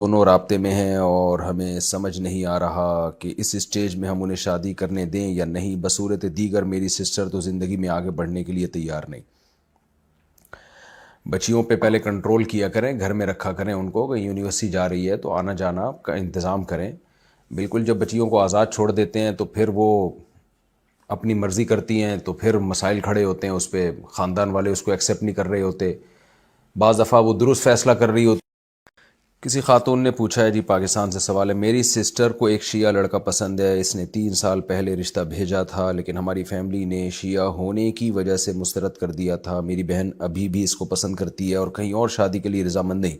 دونوں رابطے میں ہیں اور ہمیں سمجھ نہیں آ رہا کہ اس اسٹیج میں ہم انہیں شادی کرنے دیں یا نہیں۔ بصورت دیگر میری سسٹر تو زندگی میں آگے بڑھنے کے لیے تیار نہیں۔ بچیوں پہ پہلے کنٹرول کیا کریں، گھر میں رکھا کریں ان کو، کہ یونیورسٹی جا رہی ہے تو آنا جانا کا انتظام کریں۔ بالکل جب بچیوں کو آزاد چھوڑ دیتے ہیں تو پھر وہ اپنی مرضی کرتی ہیں تو پھر مسائل کھڑے ہوتے ہیں، اس پہ خاندان والے اس کو ایکسیپٹ نہیں کر رہے ہوتے، بعض دفعہ وہ درست فیصلہ کر رہی ہوتی۔ کسی خاتون نے پوچھا ہے، جی پاکستان سے سوال ہے، میری سسٹر کو ایک شیعہ لڑکا پسند ہے، اس نے 3 سال پہلے رشتہ بھیجا تھا لیکن ہماری فیملی نے شیعہ ہونے کی وجہ سے مسترد کر دیا تھا۔ میری بہن ابھی بھی اس کو پسند کرتی ہے اور کہیں اور شادی کے لیے رضامند نہیں۔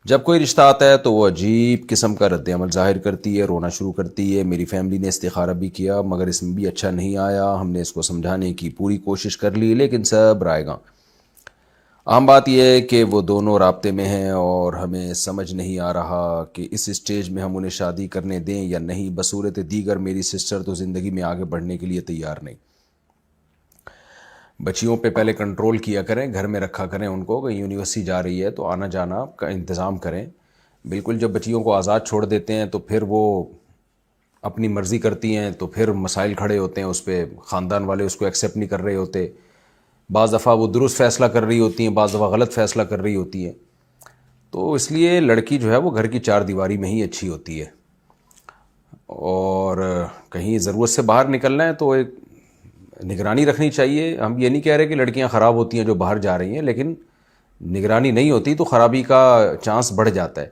جب کوئی رشتہ آتا ہے تو وہ عجیب قسم کا رد عمل ظاہر کرتی ہے، رونا شروع کرتی ہے۔ میری فیملی نے استخارہ بھی کیا مگر اس میں بھی اچھا نہیں آیا۔ ہم نے اس کو سمجھانے کی پوری کوشش کر لی لیکن سب رائے گاں۔ عام بات یہ ہے کہ وہ دونوں رابطے میں ہیں اور ہمیں سمجھ نہیں آ رہا کہ اس اسٹیج میں ہم انہیں شادی کرنے دیں یا نہیں۔ بصورت دیگر میری سسٹر تو زندگی میں آگے بڑھنے کے لیے تیار نہیں۔ بچیوں پہ پہلے کنٹرول کیا کریں، گھر میں رکھا کریں ان کو، کہ یونیورسٹی جا رہی ہے تو آنا جانا کا انتظام کریں۔ بالکل جب بچیوں کو آزاد چھوڑ دیتے ہیں تو پھر وہ اپنی مرضی کرتی ہیں تو پھر مسائل کھڑے ہوتے ہیں، اس پہ خاندان والے اس کو ایکسیپٹ نہیں کر رہے ہوتے، بعض دفعہ وہ درست فیصلہ کر رہی ہوتی ہیں، بعض دفعہ غلط فیصلہ کر رہی ہوتی ہیں۔ تو اس لیے لڑکی جو ہے وہ گھر کی 4 دیواری میں ہی اچھی ہوتی ہے، اور کہیں ضرورت سے باہر نکلنا ہے تو ایک نگرانی رکھنی چاہیے۔ ہم یہ نہیں کہہ رہے کہ لڑکیاں خراب ہوتی ہیں جو باہر جا رہی ہیں، لیکن نگرانی نہیں ہوتی تو خرابی کا چانس بڑھ جاتا ہے۔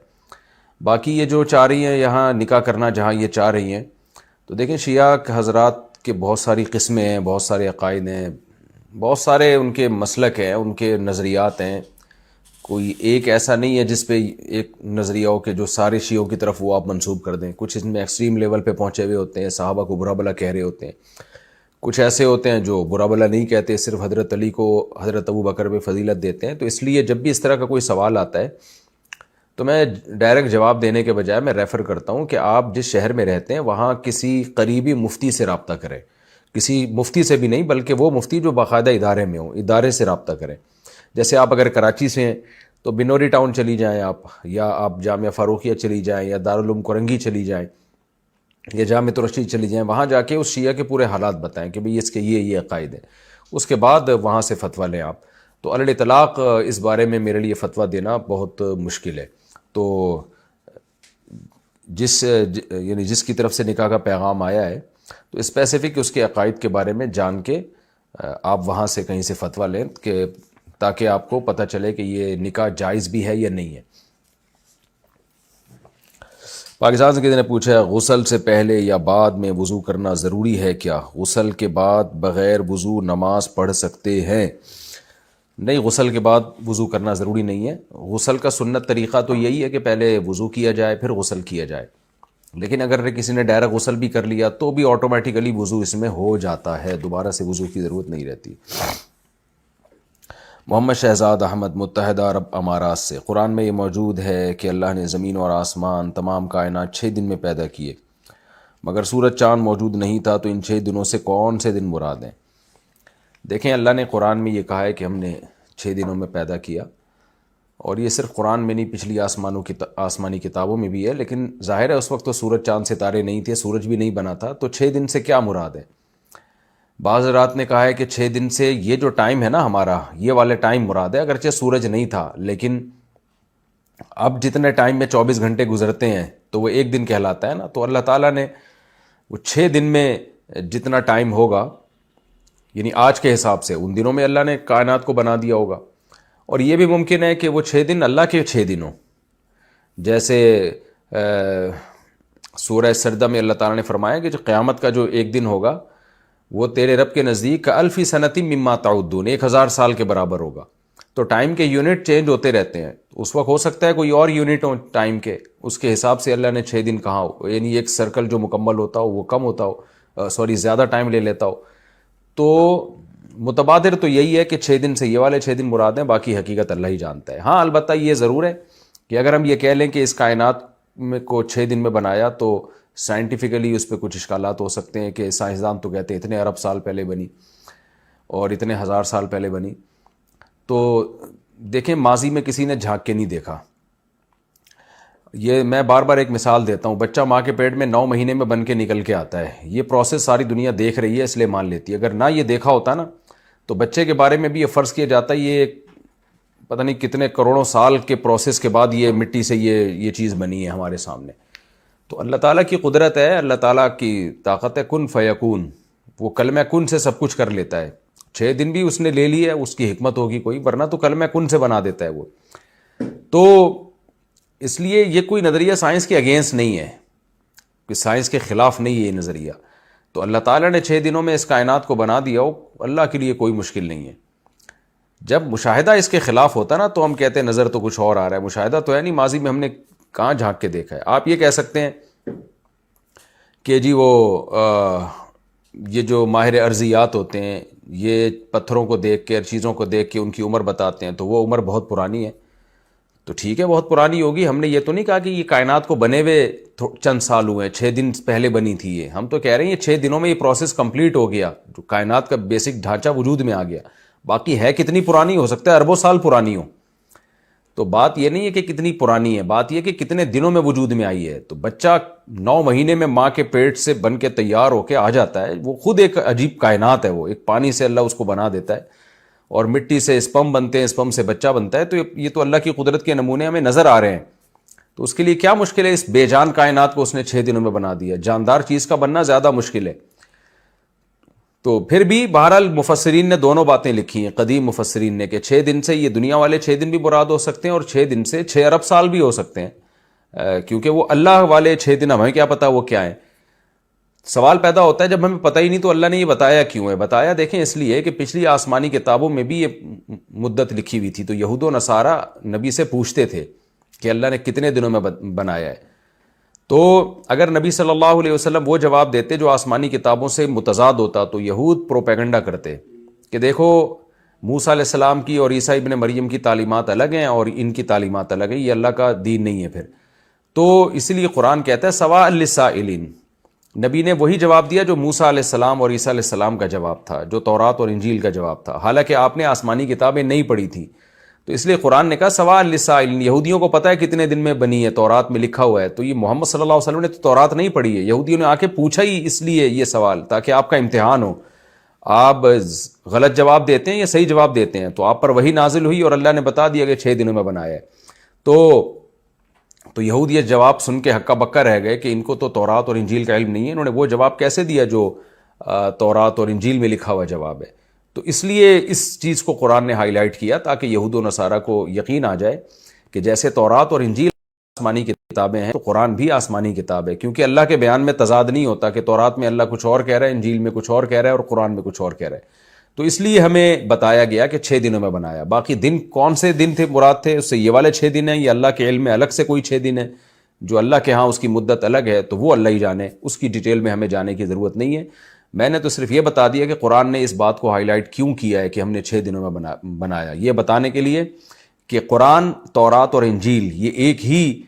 باقی یہ جو چاہ رہی ہیں یہاں نکاح کرنا، جہاں یہ چاہ رہی ہیں، تو دیکھیں شیعہ حضرات کے بہت ساری قسمیں ہیں، بہت سارے عقائد ہیں، بہت سارے ان کے مسلک ہیں، ان کے نظریات ہیں۔ کوئی ایک ایسا نہیں ہے جس پہ ایک نظریہ ہو کہ جو سارے شیعوں کی طرف وہ آپ منسوب کر دیں۔ کچھ اس میں ایکسٹریم لیول پہ پہنچے ہوئے ہوتے ہیں، صحابہ کو برا بلا کہہ رہے ہوتے ہیں۔ کچھ ایسے ہوتے ہیں جو برا بلا نہیں کہتے، صرف حضرت علی کو، حضرت ابو بکر پہ فضیلت دیتے ہیں۔ تو اس لیے جب بھی اس طرح کا کوئی سوال آتا ہے تو میں ڈائریکٹ جواب دینے کے بجائے میں ریفر کرتا ہوں کہ آپ جس شہر میں رہتے ہیں وہاں کسی قریبی مفتی سے رابطہ کریں۔ کسی مفتی سے بھی نہیں بلکہ وہ مفتی جو باقاعدہ ادارے میں ہوں، ادارے سے رابطہ کریں۔ جیسے آپ اگر کراچی سے ہیں تو بنوری ٹاؤن چلی جائیں آپ، یا آپ جامعہ فاروقیہ چلی جائیں، یا دارالعلوم کرنگی چلی جائیں، یا جامعہ رشید چلی جائیں۔ وہاں جا کے اس شیعہ کے پورے حالات بتائیں کہ بھئی اس کے یہ عقائد ہیں، اس کے بعد وہاں سے فتویٰ لیں آپ۔ تو علی الاطلاق اس بارے میں میرے لیے فتویٰ دینا بہت مشکل ہے۔ تو یعنی جس کی طرف سے نکاح کا پیغام آیا ہے تو اسپیسیفک اس کے عقائد کے بارے میں جان کے آپ وہاں سے کہیں سے فتویٰ لیں، کہ تاکہ آپ کو پتہ چلے کہ یہ نکاح جائز بھی ہے یا نہیں ہے۔ پاکستان سے کسی نے پوچھا ہے، غسل سے پہلے یا بعد میں وضو کرنا ضروری ہے کیا؟ غسل کے بعد بغیر وضو نماز پڑھ سکتے ہیں؟ نہیں، غسل کے بعد وضو کرنا ضروری نہیں ہے۔ غسل کا سنت طریقہ تو یہی ہے کہ پہلے وضو کیا جائے پھر غسل کیا جائے، لیکن اگر کسی نے ڈائریکٹ غسل بھی کر لیا تو بھی آٹومیٹیکلی وضو اس میں ہو جاتا ہے، دوبارہ سے وضو کی ضرورت نہیں رہتی۔ محمد شہزاد احمد، متحدہ عرب امارات سے، قرآن میں یہ موجود ہے کہ اللہ نے زمین اور آسمان تمام کائنات 6 دن میں پیدا کیے، مگر سورج چاند موجود نہیں تھا، تو ان 6 دنوں سے کون سے دن مراد ہیں؟ دیکھیں اللہ نے قرآن میں یہ کہا ہے کہ ہم نے 6 دنوں میں پیدا کیا، اور یہ صرف قرآن میں نہیں پچھلی آسمانی کتابوں میں بھی ہے، لیکن ظاہر ہے اس وقت تو سورج چاند ستارے نہیں تھے، سورج بھی نہیں بنا تھا، تو 6 دن سے کیا مراد ہے؟ بعض حضرات نے کہا ہے کہ 6 دن سے یہ جو ٹائم ہے نا ہمارا، یہ والے ٹائم مراد ہے، اگرچہ سورج نہیں تھا لیکن اب جتنے ٹائم میں 24 گھنٹے گزرتے ہیں تو وہ ایک دن کہلاتا ہے نا۔ تو اللہ تعالیٰ نے وہ 6 دن میں جتنا ٹائم ہوگا، یعنی آج کے حساب سے ان دنوں میں اللہ نے کائنات کو بنا دیا ہوگا، اور یہ بھی ممکن ہے کہ وہ 6 دن اللہ کے 6 دن ہوں۔ جیسے سورہ سجدہ میں اللہ تعالیٰ نے فرمایا کہ جو قیامت کا جو ایک دن ہوگا وہ تیرے رب کے نزدیک کالفی سنتی مما تعدون، 1000 سال کے برابر ہوگا۔ تو ٹائم کے یونٹ چینج ہوتے رہتے ہیں، اس وقت ہو سکتا ہے کوئی اور یونٹ ہو ٹائم کے، اس کے حساب سے اللہ نے 6 دن کہا ہو، یعنی ایک سرکل جو مکمل ہوتا ہو وہ کم ہوتا ہو، زیادہ ٹائم لے لیتا ہو۔ تو متبادر تو یہی ہے کہ 6 دن سے یہ والے 6 دن مراد ہیں، باقی حقیقت اللہ ہی جانتا ہے۔ ہاں البتہ یہ ضرور ہے کہ اگر ہم یہ کہہ لیں کہ اس کائنات میں کو 6 دن میں بنایا تو سائنٹیفکلی اس پہ کچھ اشکالات ہو سکتے ہیں، کہ سائنسدان تو کہتے ہیں اتنے ارب سال پہلے بنی اور اتنے 1000 سال پہلے بنی۔ تو دیکھیں ماضی میں کسی نے جھانک کے نہیں دیکھا، یہ میں بار بار ایک مثال دیتا ہوں، بچہ ماں کے پیٹ میں 9 مہینے میں بن کے نکل کے آتا ہے، یہ پروسیس ساری دنیا دیکھ رہی ہے اس لیے مان لیتی ہے. اگر نہ یہ دیکھا ہوتا نا تو بچے کے بارے میں بھی یہ فرض کیا جاتا ہے یہ پتہ نہیں کتنے کروڑوں سال کے پروسیس کے بعد یہ مٹی سے یہ چیز بنی ہے ہمارے سامنے. تو اللہ تعالیٰ کی قدرت ہے، اللہ تعالیٰ کی طاقت ہے، کن فیکون، وہ کلمہ کن سے سب کچھ کر لیتا ہے. 6 دن بھی اس نے لے لی ہے، اس کی حکمت ہوگی کوئی، ورنہ تو کلمہ کن سے بنا دیتا ہے وہ. تو اس لیے یہ کوئی نظریہ سائنس کے اگینسٹ نہیں ہے، کہ سائنس کے خلاف نہیں ہے یہ نظریہ. تو اللہ تعالیٰ نے 6 دنوں میں اس کائنات کو بنا دیا ہو، اللہ کے لیے کوئی مشکل نہیں ہے. جب مشاہدہ اس کے خلاف ہوتا نا تو ہم کہتے ہیں نظر تو کچھ اور آ رہا ہے، مشاہدہ تو ہے نہیں، ماضی میں ہم نے کہاں جھانک کے دیکھا ہے. آپ یہ کہہ سکتے ہیں کہ جی وہ یہ جو ماہر ارضیات ہوتے ہیں یہ پتھروں کو دیکھ کے، چیزوں کو دیکھ کے ان کی عمر بتاتے ہیں، تو وہ عمر بہت پرانی ہے. تو ٹھیک ہے بہت پرانی ہوگی، ہم نے یہ تو نہیں کہا کہ یہ کائنات کو بنے ہوئے چند سال ہوئے ہیں، 6 دن پہلے بنی تھی یہ. ہم تو کہہ رہے ہیں یہ 6 دنوں میں یہ پروسیس کمپلیٹ ہو گیا، جو کائنات کا بیسک ڈھانچہ وجود میں آ گیا. باقی ہے کتنی پرانی، ہو سکتا ہے اربوں سال پرانی ہو. تو بات یہ نہیں ہے کہ کتنی پرانی ہے، بات یہ کہ کتنے دنوں میں وجود میں آئی ہے. تو بچہ 9 مہینے میں ماں کے پیٹ سے بن کے تیار ہو کے آ جاتا ہے، وہ خود ایک عجیب کائنات ہے. وہ ایک پانی سے اللہ اس کو بنا دیتا ہے، اور مٹی سے اسپم بنتے ہیں، اسپم سے بچہ بنتا ہے. تو یہ تو اللہ کی قدرت کے نمونے ہمیں نظر آ رہے ہیں. تو اس کے لیے کیا مشکل ہے، اس بے جان کائنات کو اس نے 6 دنوں میں بنا دیا. جاندار چیز کا بننا زیادہ مشکل ہے. تو پھر بھی بہرحال مفسرین نے دونوں باتیں لکھی ہیں، قدیم مفسرین نے، کہ 6 دن سے یہ دنیا والے 6 دن بھی مراد ہو سکتے ہیں، اور 6 دن سے 6 ارب سال بھی ہو سکتے ہیں، کیونکہ وہ اللہ والے 6 دن ہمیں کیا پتہ وہ کیا ہیں. سوال پیدا ہوتا ہے جب ہمیں پتہ ہی نہیں تو اللہ نے یہ بتایا کیوں ہے. بتایا دیکھیں اس لیے کہ پچھلی آسمانی کتابوں میں بھی یہ مدت لکھی ہوئی تھی. تو یہود و نصارہ نبی سے پوچھتے تھے کہ اللہ نے کتنے دنوں میں بنایا ہے. تو اگر نبی صلی اللہ علیہ وسلم وہ جواب دیتے جو آسمانی کتابوں سے متضاد ہوتا تو یہود پروپیگنڈا کرتے کہ دیکھو موسیٰ علیہ السلام کی اور عیسیٰ ابن مریم کی تعلیمات الگ ہیں اور ان کی تعلیمات الگ ہیں، یہ اللہ کا دین نہیں ہے پھر. تو اسی لیے قرآن کہتا ہے سواء للسائلین. نبی نے وہی جواب دیا جو موسیٰ علیہ السلام اور عیسیٰ علیہ السلام کا جواب تھا، جو تورات اور انجیل کا جواب تھا، حالانکہ آپ نے آسمانی کتابیں نہیں پڑھی تھیں. تو اس لیے قرآن نے کہا سواء للسائلین. یہودیوں کو پتہ ہے کتنے دن میں بنی ہے، تورات میں لکھا ہوا ہے. تو یہ محمد صلی اللہ علیہ وسلم نے تو تورات نہیں پڑھی ہے، یہودیوں نے آ کے پوچھا ہی اس لیے یہ سوال تاکہ آپ کا امتحان ہو. آپ غلط جواب دیتے ہیں یا صحیح جواب دیتے ہیں. تو آپ پر وہی نازل ہوئی اور اللہ نے بتا دیا کہ 6 دنوں میں بنایا ہے. تو یہود یہ جواب سن کے ہکا بکا رہ گئے کہ ان کو تو تورات اور انجیل کا علم نہیں ہے، انہوں نے وہ جواب کیسے دیا جو تورات اور انجیل میں لکھا ہوا جواب ہے. تو اس لیے اس چیز کو قرآن نے ہائی لائٹ کیا تاکہ یہود و نصارہ کو یقین آ جائے کہ جیسے تورات اور انجیل آسمانی کتابیں ہیں تو قرآن بھی آسمانی کتاب ہے، کیونکہ اللہ کے بیان میں تضاد نہیں ہوتا کہ تورات میں اللہ کچھ اور کہہ رہا ہے، انجیل میں کچھ اور کہہ رہا ہے اور قرآن میں کچھ اور کہہ رہا ہے. تو اس لیے ہمیں بتایا گیا کہ 6 دنوں میں بنایا. باقی دن کون سے دن تھے مراد تھے، اس سے یہ والے 6 دن ہیں، یہ اللہ کے علم میں الگ سے کوئی 6 دن ہے جو اللہ کے ہاں اس کی مدت الگ ہے، تو وہ اللہ ہی جانے، اس کی ڈیٹیل میں ہمیں جانے کی ضرورت نہیں ہے. میں نے تو صرف یہ بتا دیا کہ قرآن نے اس بات کو ہائی لائٹ کیوں کیا ہے کہ ہم نے 6 دنوں میں بنایا، یہ بتانے کے لیے کہ قرآن، تورات اور انجیل یہ ایک ہی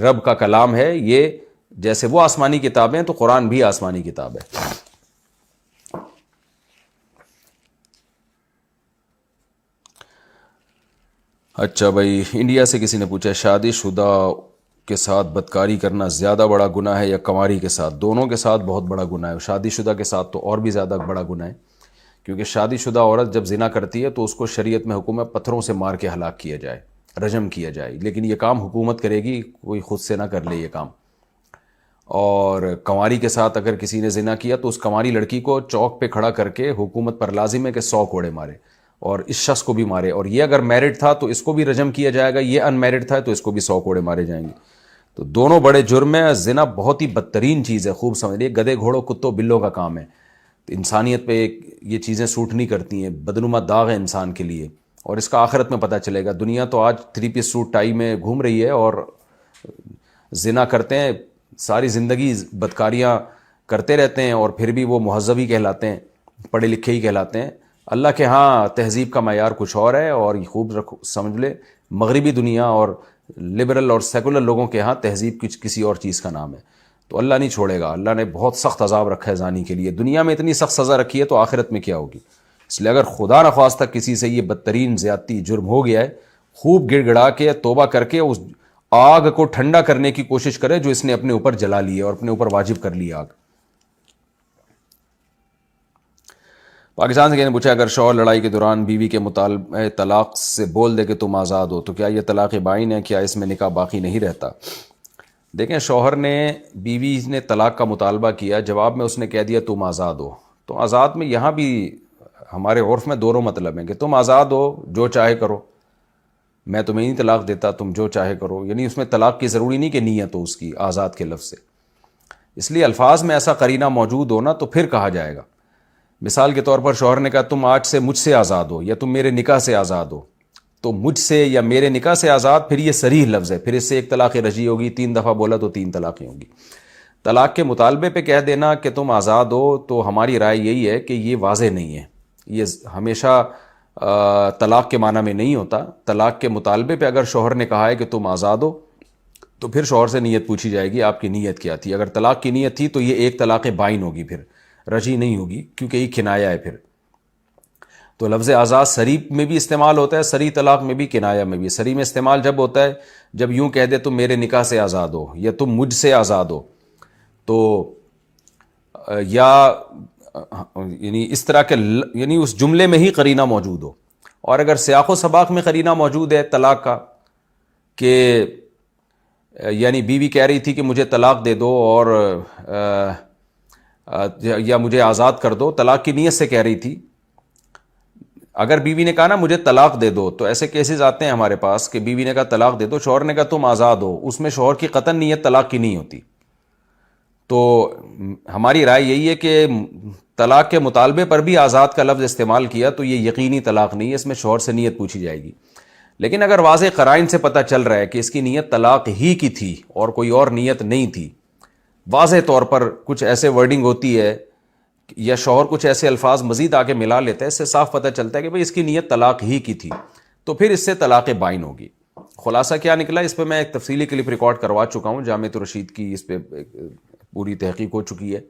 رب کا کلام ہے. یہ جیسے وہ آسمانی کتابیں ہیں تو قرآن بھی آسمانی کتاب ہے. اچھا بھائی، انڈیا سے کسی نے پوچھا شادی شدہ کے ساتھ بدکاری کرنا زیادہ بڑا گناہ ہے یا کنواری کے ساتھ؟ دونوں کے ساتھ بہت بڑا گناہ ہے. شادی شدہ کے ساتھ تو اور بھی زیادہ بڑا گناہ ہے، کیونکہ شادی شدہ عورت جب زنا کرتی ہے تو اس کو شریعت میں حکم ہے پتھروں سے مار کے ہلاک کیا جائے، رجم کیا جائے. لیکن یہ کام حکومت کرے گی، کوئی خود سے نہ کر لے یہ کام. اور کنواری کے ساتھ اگر کسی نے زنا کیا تو اس کنواری لڑکی کو چوک پہ کھڑا کر کے حکومت پر لازم ہے کہ 100 کوڑے مارے، اور اس شخص کو بھی مارے. اور یہ اگر میرڈ تھا تو اس کو بھی رجم کیا جائے گا، یہ ان میرڈ تھا تو اس کو بھی 100 کوڑے مارے جائیں گے. تو دونوں بڑے جرم ہیں. زنا بہت ہی بدترین چیز ہے، خوب سمجھ لیے، گدھے گھوڑوں کتوں بلوں کا کام ہے. تو انسانیت پہ یہ چیزیں سوٹ نہیں کرتی ہیں، بدنما داغ ہے انسان کے لیے، اور اس کا آخرت میں پتہ چلے گا. دنیا تو آج 3 پیس سوٹ ٹائی میں گھوم رہی ہے اور زنا کرتے ہیں، ساری زندگی بدکاریاں کرتے رہتے ہیں، اور پھر بھی وہ مہذب ہی کہلاتے ہیں، پڑھے لکھے ہی کہلاتے ہیں. اللہ کے ہاں تہذیب کا معیار کچھ اور ہے. اور خوب سمجھ لے مغربی دنیا اور لبرل اور سیکولر لوگوں کے ہاں تہذیب کسی اور چیز کا نام ہے. تو اللہ نہیں چھوڑے گا. اللہ نے بہت سخت عذاب رکھا ہے زانی کے لیے. دنیا میں اتنی سخت سزا رکھی ہے تو آخرت میں کیا ہوگی. اس لیے اگر خدا نخواستہ کسی سے یہ بدترین زیادتی جرم ہو گیا ہے، خوب گڑ گڑا کے توبہ کر کے اس آگ کو ٹھنڈا کرنے کی کوشش کرے جو اس نے اپنے اوپر جلا لی ہے اور اپنے اوپر واجب کر لی آگ. پاکستان سے کسی نے پوچھا اگر شوہر لڑائی کے دوران بیوی کے مطالبہ طلاق سے بول دے کہ تم آزاد ہو تو کیا یہ طلاق بائن ہے؟ کیا اس میں نکاح باقی نہیں رہتا؟ دیکھیں، شوہر نے بیوی نے طلاق کا مطالبہ کیا، جواب میں اس نے کہہ دیا تم آزاد ہو، تو آزاد میں یہاں بھی ہمارے عرف میں دونوں مطلب ہیں کہ تم آزاد ہو، جو چاہے کرو، میں تمہیں نہیں طلاق دیتا، تم جو چاہے کرو. یعنی اس میں طلاق کی ضروری نہیں کہ نیت ہو اس کی آزاد کے لفظ سے، اس لیے الفاظ میں ایسا قرینہ موجود ہونا تو پھر کہا جائے گا. مثال کے طور پر شوہر نے کہا تم آج سے مجھ سے آزاد ہو یا تم میرے نکاح سے آزاد ہو، تو مجھ سے یا میرے نکاح سے آزاد پھر یہ صریح لفظ ہے، پھر اس سے ایک طلاق رجعی ہوگی، 3 دفعہ بولا تو 3 طلاقیں ہوگی. طلاق کے مطالبے پہ کہہ دینا کہ تم آزاد ہو تو ہماری رائے یہی ہے کہ یہ واضح نہیں ہے، یہ ہمیشہ طلاق کے معنی میں نہیں ہوتا. طلاق کے مطالبے پہ اگر شوہر نے کہا ہے کہ تم آزاد ہو تو پھر شوہر سے نیت پوچھی جائے گی، آپ کی نیت کیا تھی. اگر طلاق کی نیت تھی تو یہ ایک طلاق بائن ہوگی، پھر رجعی نہیں ہوگی، کیونکہ یہ کنایا ہے. پھر تو لفظ آزاد صریح میں بھی استعمال ہوتا ہے، صریح طلاق میں بھی، کنایا میں بھی. صریح میں استعمال جب ہوتا ہے جب یوں کہہ دے تم میرے نکاح سے آزاد ہو یا تم مجھ سے آزاد ہو، تو یا یعنی اس طرح کے یعنی اس جملے میں ہی قرینہ موجود ہو. اور اگر سیاق و سباق میں قرینہ موجود ہے طلاق کا کہ یعنی بیوی کہہ رہی تھی کہ مجھے طلاق دے دو اور یا مجھے آزاد کر دو، طلاق کی نیت سے کہہ رہی تھی. اگر بیوی نے کہا نا مجھے طلاق دے دو، تو ایسے کیسز آتے ہیں ہمارے پاس کہ بیوی نے کہا طلاق دے دو، شوہر نے کہا تم آزاد ہو، اس میں شوہر کی قطعاً نیت طلاق کی نہیں ہوتی. تو ہماری رائے یہی ہے کہ طلاق کے مطالبے پر بھی آزاد کا لفظ استعمال کیا تو یہ یقینی طلاق نہیں ہے، اس میں شوہر سے نیت پوچھی جائے گی. لیکن اگر واضح قرائن سے پتہ چل رہا ہے کہ اس کی نیت طلاق ہی کی تھی اور کوئی اور نیت نہیں تھی، واضح طور پر کچھ ایسے ورڈنگ ہوتی ہے یا شوہر کچھ ایسے الفاظ مزید آگے ملا لیتا ہے، اس سے صاف پتہ چلتا ہے کہ بھئی اس کی نیت طلاق ہی کی تھی، تو پھر اس سے طلاق بائن ہوگی. خلاصہ کیا نکلا؟ اس پہ میں ایک تفصیلی کلپ ریکارڈ کروا چکا ہوں، جامعۃ الرشید کی اس پہ پوری تحقیق ہو چکی ہے.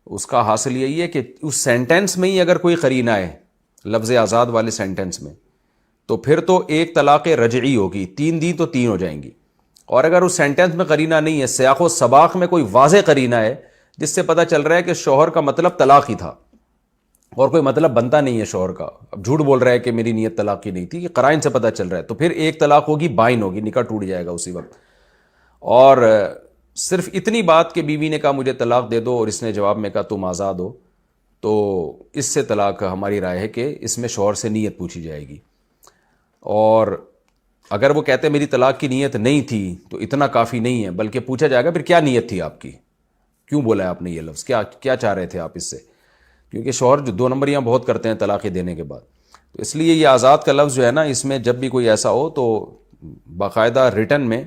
اس کا حاصل یہی ہے کہ اس سینٹنس میں ہی اگر کوئی قرینہ ہے لفظ آزاد والے سینٹنس میں، تو پھر تو ایک طلاق رجعی ہوگی، 3 دی تو 3 ہو جائیں گی. اور اگر اس سینٹنس میں قرینہ نہیں ہے، سیاق و سباق میں کوئی واضح قرینہ ہے جس سے پتہ چل رہا ہے کہ شوہر کا مطلب طلاق ہی تھا اور کوئی مطلب بنتا نہیں ہے شوہر کا، اب جھوٹ بول رہا ہے کہ میری نیت طلاق کی نہیں تھی، کہ قرائن سے پتہ چل رہا ہے، تو پھر ایک طلاق ہوگی، بائن ہوگی، نکاح ٹوٹ جائے گا اسی وقت. اور صرف اتنی بات کہ بیوی نے کہا مجھے طلاق دے دو اور اس نے جواب میں کہا تم آزاد ہو، تو اس سے طلاق ہماری رائے ہے کہ اس میں شوہر سے نیت پوچھی جائے گی. اور اگر وہ کہتے میری طلاق کی نیت نہیں تھی تو اتنا کافی نہیں ہے، بلکہ پوچھا جائے گا پھر کیا نیت تھی آپ کی، کیوں بولا ہے آپ نے یہ لفظ، کیا چاہ رہے تھے آپ اس سے. کیونکہ شوہر جو 2 نمبریاں بہت کرتے ہیں طلاق دینے کے بعد، تو اس لیے یہ آزاد کا لفظ جو ہے نا، اس میں جب بھی کوئی ایسا ہو تو باقاعدہ ریٹن میں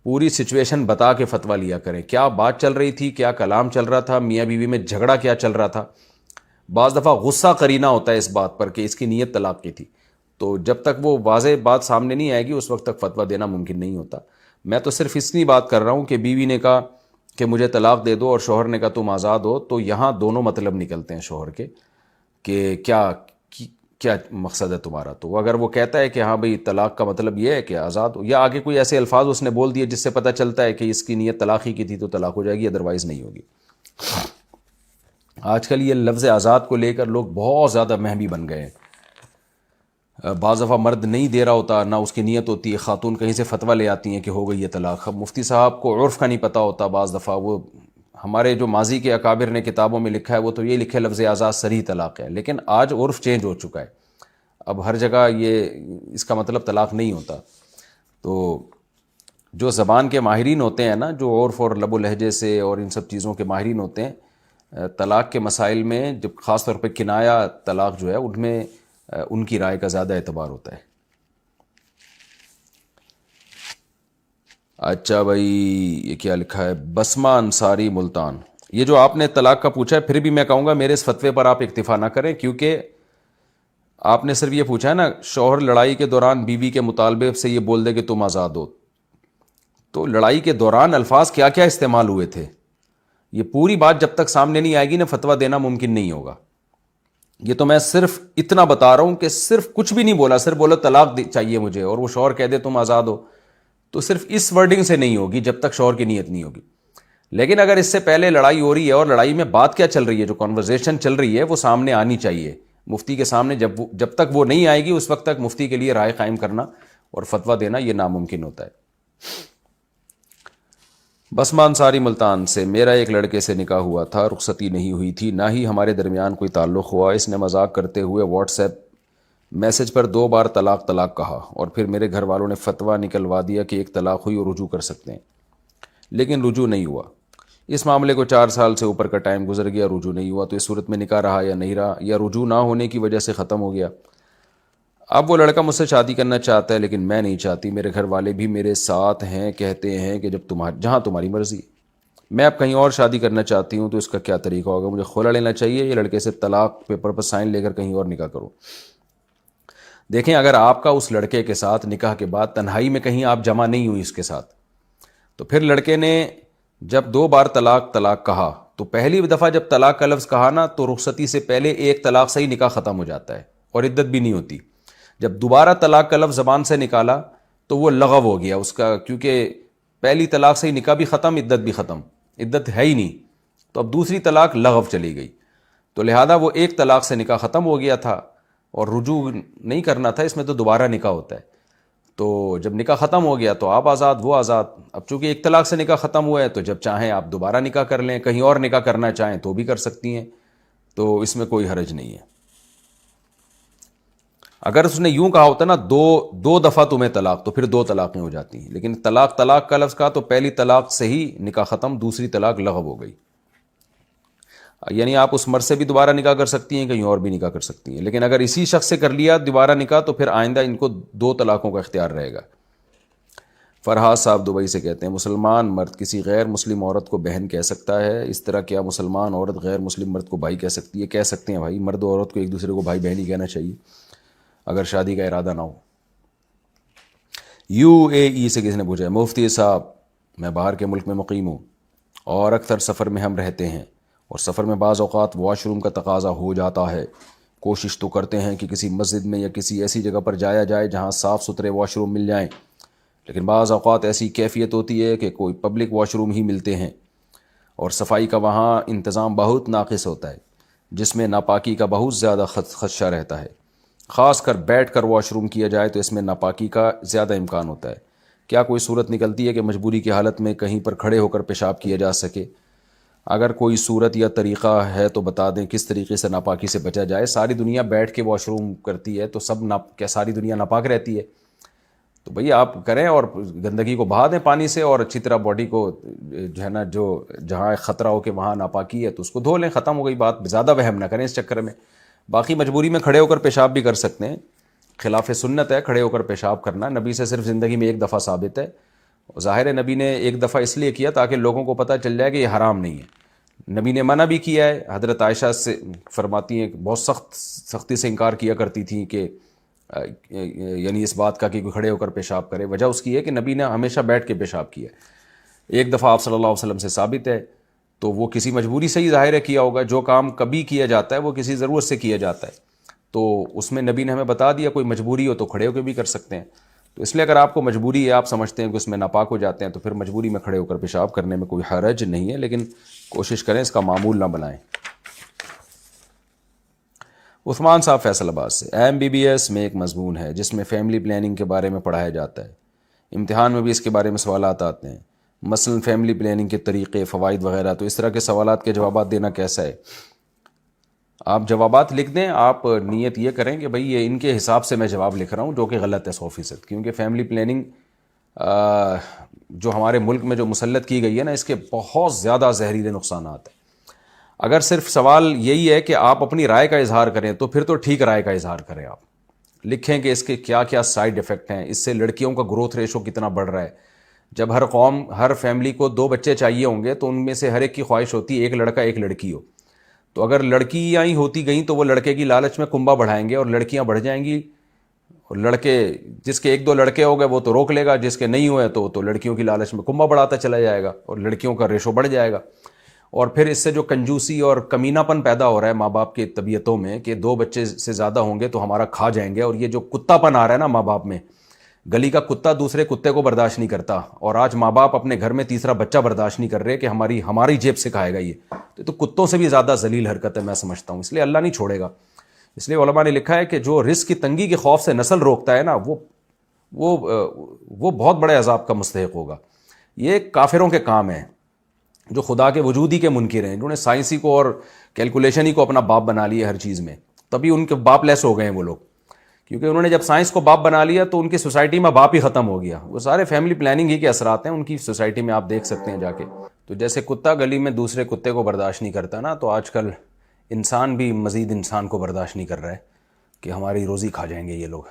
پوری سچویشن بتا کے فتویٰ لیا کریں، کیا بات چل رہی تھی، کیا کلام چل رہا تھا، میاں بیوی میں جھگڑا کیا چل رہا تھا. بعض دفعہ غصہ قرینہ ہوتا ہے اس بات پر کہ اس کی نیت طلاق کی تھی، تو جب تک وہ واضح بات سامنے نہیں آئے گی اس وقت تک فتویٰ دینا ممکن نہیں ہوتا. میں تو صرف اتنی بات کر رہا ہوں کہ بیوی نے کہا کہ مجھے طلاق دے دو اور شوہر نے کہا تم آزاد ہو، تو یہاں دونوں مطلب نکلتے ہیں شوہر کے کہ کیا مقصد ہے تمہارا. تو اگر وہ کہتا ہے کہ ہاں بھئی طلاق کا مطلب یہ ہے کہ آزاد ہو، یا آگے کوئی ایسے الفاظ اس نے بول دیے جس سے پتہ چلتا ہے کہ اس کی نیت طلاق ہی کی تھی، تو طلاق ہو جائے گی، ادروائز نہیں ہوگی. آج کل یہ لفظ آزاد کو لے کر لوگ بہت زیادہ مہمی بن گئے ہیں. بعض دفعہ مرد نہیں دے رہا ہوتا، نہ اس کی نیت ہوتی ہے، خاتون کہیں سے فتویٰ لے آتی ہیں کہ ہو گئی یہ طلاق. اب مفتی صاحب کو عرف کا نہیں پتہ ہوتا، بعض دفعہ وہ ہمارے جو ماضی کے اکابر نے کتابوں میں لکھا ہے وہ تو یہ لکھے لفظ آزاد صریح طلاق ہے، لیکن آج عرف چینج ہو چکا ہے، اب ہر جگہ یہ اس کا مطلب طلاق نہیں ہوتا. تو جو زبان کے ماہرین ہوتے ہیں نا، جو عرف اور لب و لہجے سے اور ان سب چیزوں کے ماہرین ہوتے ہیں، طلاق کے مسائل میں جب خاص طور پہ کنایا طلاق جو ہے ان میں ان کی رائے کا زیادہ اعتبار ہوتا ہے. اچھا بھائی، یہ کیا لکھا ہے؟ بسمہ انصاری ملتان، یہ جو آپ نے طلاق کا پوچھا ہے، پھر بھی میں کہوں گا میرے اس فتوے پر آپ اکتفا نہ کریں، کیونکہ آپ نے صرف یہ پوچھا ہے نا شوہر لڑائی کے دوران بیوی کے مطالبے سے یہ بول دے کہ تم آزاد ہو، تو لڑائی کے دوران الفاظ کیا کیا استعمال ہوئے تھے، یہ پوری بات جب تک سامنے نہیں آئے گی نا فتویٰ دینا ممکن نہیں ہوگا. یہ تو میں صرف اتنا بتا رہا ہوں کہ صرف کچھ بھی نہیں بولا، صرف بولو طلاق چاہیے مجھے اور وہ شوہر کہہ دے تم آزاد ہو، تو صرف اس ورڈنگ سے نہیں ہوگی جب تک شوہر کی نیت نہیں ہوگی. لیکن اگر اس سے پہلے لڑائی ہو رہی ہے اور لڑائی میں بات کیا چل رہی ہے, جو کنورزیشن چل رہی ہے وہ سامنے آنی چاہیے مفتی کے سامنے. جب تک وہ نہیں آئے گی اس وقت تک مفتی کے لیے رائے قائم کرنا اور فتویٰ دینا یہ ناممکن ہوتا ہے. بسمہ انصاری ملتان سے, میرا ایک لڑکے سے نکاح ہوا تھا, رخصتی نہیں ہوئی تھی, نہ ہی ہمارے درمیان کوئی تعلق ہوا. اس نے مذاق کرتے ہوئے واٹس ایپ میسج پر 2 بار طلاق کہا اور پھر میرے گھر والوں نے فتویٰ نکلوا دیا کہ ایک طلاق ہوئی اور رجوع کر سکتے ہیں, لیکن رجوع نہیں ہوا. اس معاملے کو 4 سال سے اوپر کا ٹائم گزر گیا, رجوع نہیں ہوا. تو اس صورت میں نکاح رہا یا نہیں رہا, یا رجوع نہ ہونے کی وجہ سے ختم ہو گیا؟ اب وہ لڑکا مجھ سے شادی کرنا چاہتا ہے لیکن میں نہیں چاہتی. میرے گھر والے بھی میرے ساتھ ہیں, کہتے ہیں کہ جہاں تمہاری مرضی. میں اب کہیں اور شادی کرنا چاہتی ہوں, تو اس کا کیا طریقہ ہوگا؟ مجھے خلع لینا چاہیے یا لڑکے سے طلاق پیپر پر سائن لے کر کہیں اور نکاح کروں؟ دیکھیں, اگر آپ کا اس لڑکے کے ساتھ نکاح کے بعد تنہائی میں کہیں آپ جمع نہیں ہوئی اس کے ساتھ, تو پھر لڑکے نے جب 2 بار طلاق کہا, تو پہلی دفعہ جب طلاق کا لفظ کہا نا, تو رخصتی سے پہلے ایک طلاق سے ہی نکاح ختم ہو جاتا ہے اور عدت بھی نہیں ہوتی. جب دوبارہ طلاق کا لفظ زبان سے نکالا تو وہ لغو ہو گیا اس کا, کیونکہ پہلی طلاق سے ہی نکاح بھی ختم, عدت بھی ختم, عدت ہے ہی نہیں, تو اب دوسری طلاق لغو چلی گئی. تو لہذا وہ ایک طلاق سے نکاح ختم ہو گیا تھا اور رجوع نہیں کرنا تھا, اس میں تو دوبارہ نکاح ہوتا ہے. تو جب نکاح ختم ہو گیا تو آپ آزاد, وہ آزاد. اب چونکہ ایک طلاق سے نکاح ختم ہوا ہے تو جب چاہیں آپ دوبارہ نکاح کر لیں, کہیں اور نکاح کرنا چاہیں تو بھی کر سکتی ہیں, تو اس میں کوئی حرج نہیں ہے. اگر اس نے یوں کہا ہوتا نا دو دفعہ تمہیں طلاق, تو پھر 2 طلاقیں ہو جاتی ہیں. لیکن طلاق کا لفظ کہا تو پہلی طلاق سے ہی نکاح ختم, دوسری طلاق لغو ہو گئی. یعنی آپ اس مرد سے بھی دوبارہ نکاح کر سکتی ہیں, کہیں اور بھی نکاح کر سکتی ہیں. لیکن اگر اسی شخص سے کر لیا دوبارہ نکاح تو پھر آئندہ ان کو 2 طلاقوں کا اختیار رہے گا. فرحات صاحب دبئی سے کہتے ہیں, مسلمان مرد کسی غیر مسلم عورت کو بہن کہہ سکتا ہے؟ اس طرح کیا مسلمان عورت غیر مسلم مرد کو بھائی کہہ سکتی ہے؟ کہہ سکتے ہیں بھائی, مرد و عورت کو ایک دوسرے کو بھائی بہن ہی کہنا چاہیے اگر شادی کا ارادہ نہ ہو. UAE سے کسی نے پوچھا ہے, مفتی صاحب میں باہر کے ملک میں مقیم ہوں اور اکثر سفر میں ہم رہتے ہیں, اور سفر میں بعض اوقات واش روم کا تقاضا ہو جاتا ہے. کوشش تو کرتے ہیں کہ کسی مسجد میں یا کسی ایسی جگہ پر جایا جائے جہاں صاف ستھرے واش روم مل جائیں, لیکن بعض اوقات ایسی کیفیت ہوتی ہے کہ کوئی پبلک واش روم ہی ملتے ہیں اور صفائی کا وہاں انتظام بہت ناقص ہوتا ہے, جس میں ناپاکی کا بہت زیادہ خدشہ رہتا ہے. خاص کر بیٹھ کر واش روم کیا جائے تو اس میں ناپاکی کا زیادہ امکان ہوتا ہے. کیا کوئی صورت نکلتی ہے کہ مجبوری کی حالت میں کہیں پر کھڑے ہو کر پیشاب کیا جا سکے؟ اگر کوئی صورت یا طریقہ ہے تو بتا دیں کس طریقے سے ناپاکی سے بچا جائے. ساری دنیا بیٹھ کے واش روم کرتی ہے تو کیا ساری دنیا ناپاک رہتی ہے؟ تو بھئی آپ کریں اور گندگی کو بہا دیں پانی سے, اور اچھی طرح باڈی کو جو ہے نا, جو جہاں خطرہ ہو کہ وہاں ناپاکی ہے تو اس کو دھو لیں, ختم ہو گئی بات. زیادہ وہم نہ کریں اس چکر میں. باقی مجبوری میں کھڑے ہو کر پیشاب بھی کر سکتے ہیں, خلاف سنت ہے کھڑے ہو کر پیشاب کرنا. نبی سے صرف زندگی میں 1 دفعہ ثابت ہے. ظاہر ہے نبی نے 1 دفعہ اس لیے کیا تاکہ لوگوں کو پتہ چل جائے کہ یہ حرام نہیں ہے. نبی نے منع بھی کیا ہے. حضرت عائشہ سے فرماتی ہیں کہ بہت سختی سے انکار کیا کرتی تھیں کہ یعنی اس بات کا کہ کوئی کھڑے ہو کر پیشاب کرے. وجہ اس کی ہے کہ نبی نے ہمیشہ بیٹھ کے پیشاب کیا. 1 دفعہ آپ صلی اللہ علیہ وسلم سے ثابت ہے, تو وہ کسی مجبوری سے ہی ظاہر ہے کیا ہوگا. جو کام کبھی کیا جاتا ہے وہ کسی ضرورت سے کیا جاتا ہے, تو اس میں نبی نے ہمیں بتا دیا کوئی مجبوری ہو تو کھڑے ہو کے بھی کر سکتے ہیں. تو اس لیے اگر آپ کو مجبوری ہے, آپ سمجھتے ہیں کہ اس میں ناپاک ہو جاتے ہیں, تو پھر مجبوری میں کھڑے ہو کر پیشاب کرنے میں کوئی حرج نہیں ہے, لیکن کوشش کریں اس کا معمول نہ بنائیں. عثمان صاحب فیصل آباد سے, MBBS میں ایک مضمون ہے جس میں فیملی پلاننگ کے بارے میں پڑھایا جاتا ہے. امتحان میں بھی اس کے بارے میں سوالات آتے ہیں, مثلا فیملی پلاننگ کے طریقے, فوائد وغیرہ. تو اس طرح کے سوالات کے جوابات دینا کیسا ہے؟ آپ جوابات لکھ دیں. آپ نیت یہ کریں کہ بھئی یہ ان کے حساب سے میں جواب لکھ رہا ہوں, جو کہ غلط ہے 100%. کیونکہ فیملی پلاننگ جو ہمارے ملک میں جو مسلط کی گئی ہے نا, اس کے بہت زیادہ زہریلے نقصانات ہیں. اگر صرف سوال یہی ہے کہ آپ اپنی رائے کا اظہار کریں تو پھر تو ٹھیک رائے کا اظہار کریں. آپ لکھیں کہ اس کے کیا کیا سائیڈ ایفیکٹ ہیں, اس سے لڑکیوں کا گروتھ ریشو کتنا بڑھ رہا ہے. جب ہر فیملی کو 2 بچے چاہیے ہوں گے تو ان میں سے ہر ایک کی خواہش ہوتی ہے 1 لڑکا 1 لڑکی ہو. تو اگر لڑکیاں ہی ہوتی گئیں تو وہ لڑکے کی لالچ میں کنبہ بڑھائیں گے اور لڑکیاں بڑھ جائیں گی. اور لڑکے, جس کے 1-2 لڑکے ہو گئے وہ تو روک لے گا, جس کے نہیں ہوئے تو لڑکیوں کی لالچ میں کنبہ بڑھاتا چلا جائے گا اور لڑکیوں کا ریشو بڑھ جائے گا. اور پھر اس سے جو کنجوسی اور کمینہ پن پیدا ہو رہا ہے ماں باپ کی طبیعتوں میں کہ 2 بچے سے زیادہ ہوں گے تو ہمارا کھا جائیں گے, اور یہ جو کتا پن آ رہا ہے نا ماں باپ میں, گلی کا کتا دوسرے کتے کو برداشت نہیں کرتا، اور آج ماں باپ اپنے گھر میں تیسرا بچہ برداشت نہیں کر رہے کہ ہماری جیب سے کھائے گا یہ، تو کتوں سے بھی زیادہ ذلیل حرکت ہے میں سمجھتا ہوں. اس لیے اللہ نہیں چھوڑے گا. اس لیے علماء نے لکھا ہے کہ جو رزق کی تنگی کے خوف سے نسل روکتا ہے نا، وہ بہت بڑے عذاب کا مستحق ہوگا. یہ کافروں کے کام ہیں جو خدا کے وجود ہی کے منکر ہیں، جنہوں نے سائنسی کو اور کیلکولیشن ہی کو اپنا باپ بنا لیا ہر چیز میں. تبھی ان کے باپ لیس ہو گئے ہیں وہ لوگ، کیونکہ انہوں نے جب سائنس کو باپ بنا لیا تو ان کی سوسائٹی میں باپ ہی ختم ہو گیا. وہ سارے فیملی پلاننگ ہی کے اثرات ہیں ان کی سوسائٹی میں، آپ دیکھ سکتے ہیں جا کے. تو جیسے کتا گلی میں دوسرے کتے کو برداشت نہیں کرتا نا، تو آج کل انسان بھی مزید انسان کو برداشت نہیں کر رہا ہے کہ ہماری روزی کھا جائیں گے یہ لوگ.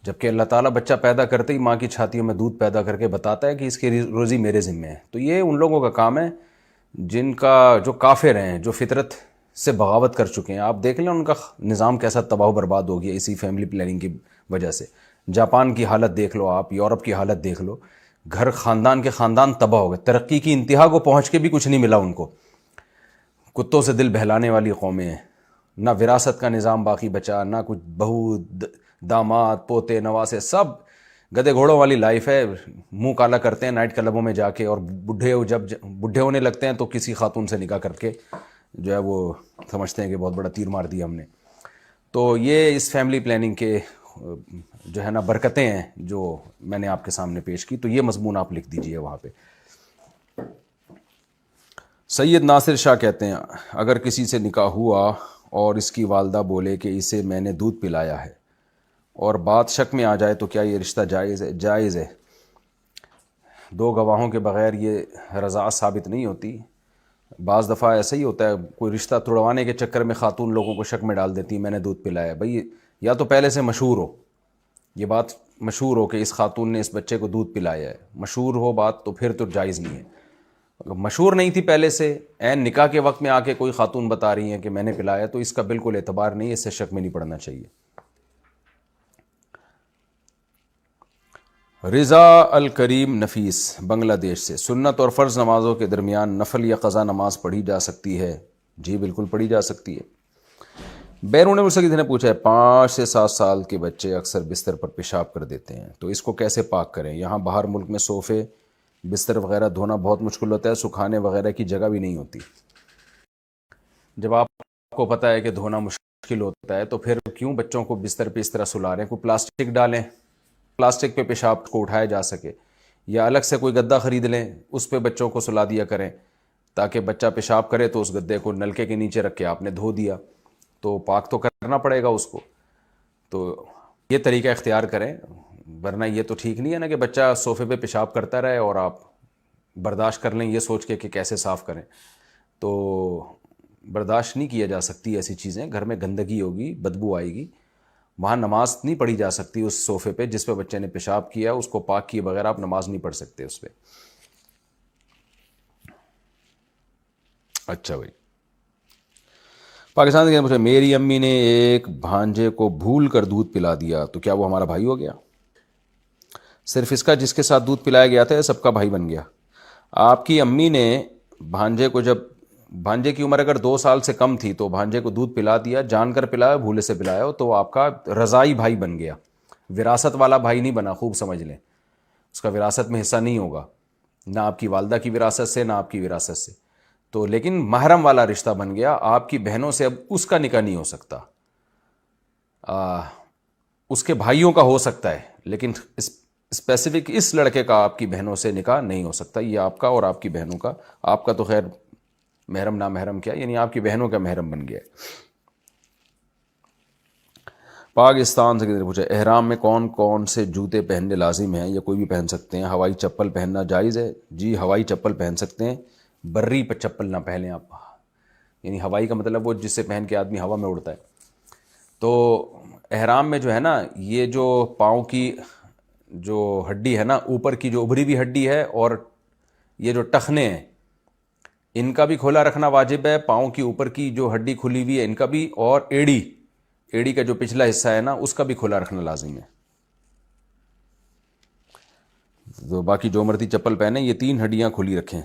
جبکہ اللہ تعالیٰ بچہ پیدا کرتے ہی ماں کی چھاتیوں میں دودھ پیدا کر کے بتاتا ہے کہ اس کی روزی میرے ذمہ ہے. تو یہ ان لوگوں کا کام ہے جن کا جو کافر ہیں، جو فطرت سے بغاوت کر چکے ہیں. آپ دیکھ لیں ان کا نظام کیسا تباہ و برباد ہو گیا اسی فیملی پلاننگ کی وجہ سے. جاپان کی حالت دیکھ لو آپ، یورپ کی حالت دیکھ لو، گھر خاندان کے خاندان تباہ ہو گئے. ترقی کی انتہا کو پہنچ کے بھی کچھ نہیں ملا ان کو. کتوں سے دل بہلانے والی قومیں ہیں. نہ وراثت کا نظام باقی بچا، نہ کچھ بہو داماد پوتے نواسے، سب گدے گھوڑوں والی لائف ہے. منہ کالا کرتے ہیں نائٹ کلبوں میں جا کے، اور جب بڈھے ہونے لگتے ہیں تو کسی خاتون سے نکاح کر کے جو ہے وہ سمجھتے ہیں کہ بہت بڑا تیر مار دیا ہم نے. تو یہ اس فیملی پلاننگ کے جو ہے نا برکتیں ہیں جو میں نے آپ کے سامنے پیش کی. تو یہ مضمون آپ لکھ دیجئے وہاں پہ. سید ناصر شاہ کہتے ہیں اگر کسی سے نکاح ہوا اور اس کی والدہ بولے کہ اسے میں نے دودھ پلایا ہے اور بات شک میں آ جائے تو کیا یہ رشتہ جائز ہے؟ جائز ہے. دو گواہوں کے بغیر یہ رضاعت ثابت نہیں ہوتی. بعض دفعہ ایسا ہی ہوتا ہے، کوئی رشتہ توڑوانے کے چکر میں خاتون لوگوں کو شک میں ڈال دیتی ہے میں نے دودھ پلایا. بھئی یا تو پہلے سے مشہور ہو، یہ بات مشہور ہو کہ اس خاتون نے اس بچے کو دودھ پلایا ہے، مشہور ہو بات، تو پھر تو جائز نہیں ہے. اگر مشہور نہیں تھی پہلے سے، عین نکاح کے وقت میں آ کے کوئی خاتون بتا رہی ہیں کہ میں نے پلایا، تو اس کا بالکل اعتبار نہیں، اس سے شک میں نہیں پڑنا چاہیے. رضا الکریم نفیس بنگلہ دیش سے، سنت اور فرض نمازوں کے درمیان نفل یا قضا نماز پڑھی جا سکتی ہے؟ جی بالکل پڑھی جا سکتی ہے. بیرون ملک سے کسی نے پوچھا ہے 5 سے 7 سال کے بچے اکثر بستر پر پیشاب کر دیتے ہیں، تو اس کو کیسے پاک کریں؟ یہاں باہر ملک میں صوفے بستر وغیرہ دھونا بہت مشکل ہوتا ہے، سکھانے وغیرہ کی جگہ بھی نہیں ہوتی. جب آپ کو پتہ ہے کہ دھونا مشکل ہوتا ہے تو پھر کیوں بچوں کو بستر پہ اس طرح سلا رہے ہیں؟ کوئی پلاسٹک ڈالیں، پلاسٹک پہ پیشاب کو اٹھایا جا سکے، یا الگ سے کوئی گدا خرید لیں اس پہ بچوں کو سلا دیا کریں، تاکہ بچہ پیشاب کرے تو اس گدے کو نلکے کے نیچے رکھ کے آپ نے دھو دیا، تو پاک تو کرنا پڑے گا اس کو. تو یہ طریقہ اختیار کریں، ورنہ یہ تو ٹھیک نہیں ہے نا کہ بچہ صوفے پہ پیشاب کرتا رہے اور آپ برداشت کر لیں یہ سوچ کے کہ کیسے صاف کریں. تو برداشت نہیں کیا جا سکتی ایسی چیزیں. گھر میں گندگی ہوگی، بدبو آئے گی، وہاں نماز نہیں پڑھی جا سکتی. اس صوفے پہ جس پہ بچے نے پیشاب کیا اس کو پاک کیے بغیر آپ نماز نہیں پڑھ سکتے اس پہ. اچھا بھائی، پاکستان کے مجھے میری امی نے ایک بھانجے کو بھول کر دودھ پلا دیا، تو کیا وہ ہمارا بھائی ہو گیا؟ صرف اس کا جس کے ساتھ دودھ پلایا گیا تھا سب کا بھائی بن گیا؟ آپ کی امی نے بھانجے کو، جب بھانجے کی عمر اگر 2 سال سے کم تھی تو بھانجے کو دودھ پلا دیا، جان کر پلایا، بھولے سے پلایا ہو، تو آپ کا رضائی بھائی بن گیا، وراثت والا بھائی نہیں بنا. خوب سمجھ لیں، اس کا وراثت میں حصہ نہیں ہوگا، نہ آپ کی والدہ کی وراثت سے نہ آپ کی وراثت سے. تو لیکن محرم والا رشتہ بن گیا. آپ کی بہنوں سے اب اس کا نکاح نہیں ہو سکتا، اس کے بھائیوں کا ہو سکتا ہے، لیکن اسپیسیفک اس لڑکے کا آپ کی بہنوں سے نکاح نہیں ہو سکتا. یہ آپ کا اور آپ کی بہنوں کا، آپ کا تو خیر محرم نہ محرم کیا، یعنی آپ کی بہنوں کا محرم بن گیا ہے. پاکستان سے کسی نے پوچھا احرام میں کون کون سے جوتے پہننے لازم ہیں یا کوئی بھی پہن سکتے ہیں؟ ہوائی چپل پہننا جائز ہے؟ جی ہوائی چپل پہن سکتے ہیں، بری پہ چپل نہ پہنیں آپ. یعنی ہوائی کا مطلب وہ جس سے پہن کے آدمی ہوا میں اڑتا ہے. تو احرام میں جو ہے نا، یہ جو پاؤں کی جو ہڈی ہے نا، اوپر کی جو ابھری ہوئی ہڈی ہے، اور یہ جو ٹخنے ہیں ان کا بھی کھولا رکھنا واجب ہے. پاؤں کی اوپر کی جو ہڈی کھلی ہوئی ہے ان کا بھی، اور ایڑی کا جو پچھلا حصہ ہے نا اس کا بھی کھلا رکھنا لازم ہے. تو باقی جو مرضی چپل پہنے، یہ 3 ہڈیاں کھلی رکھیں.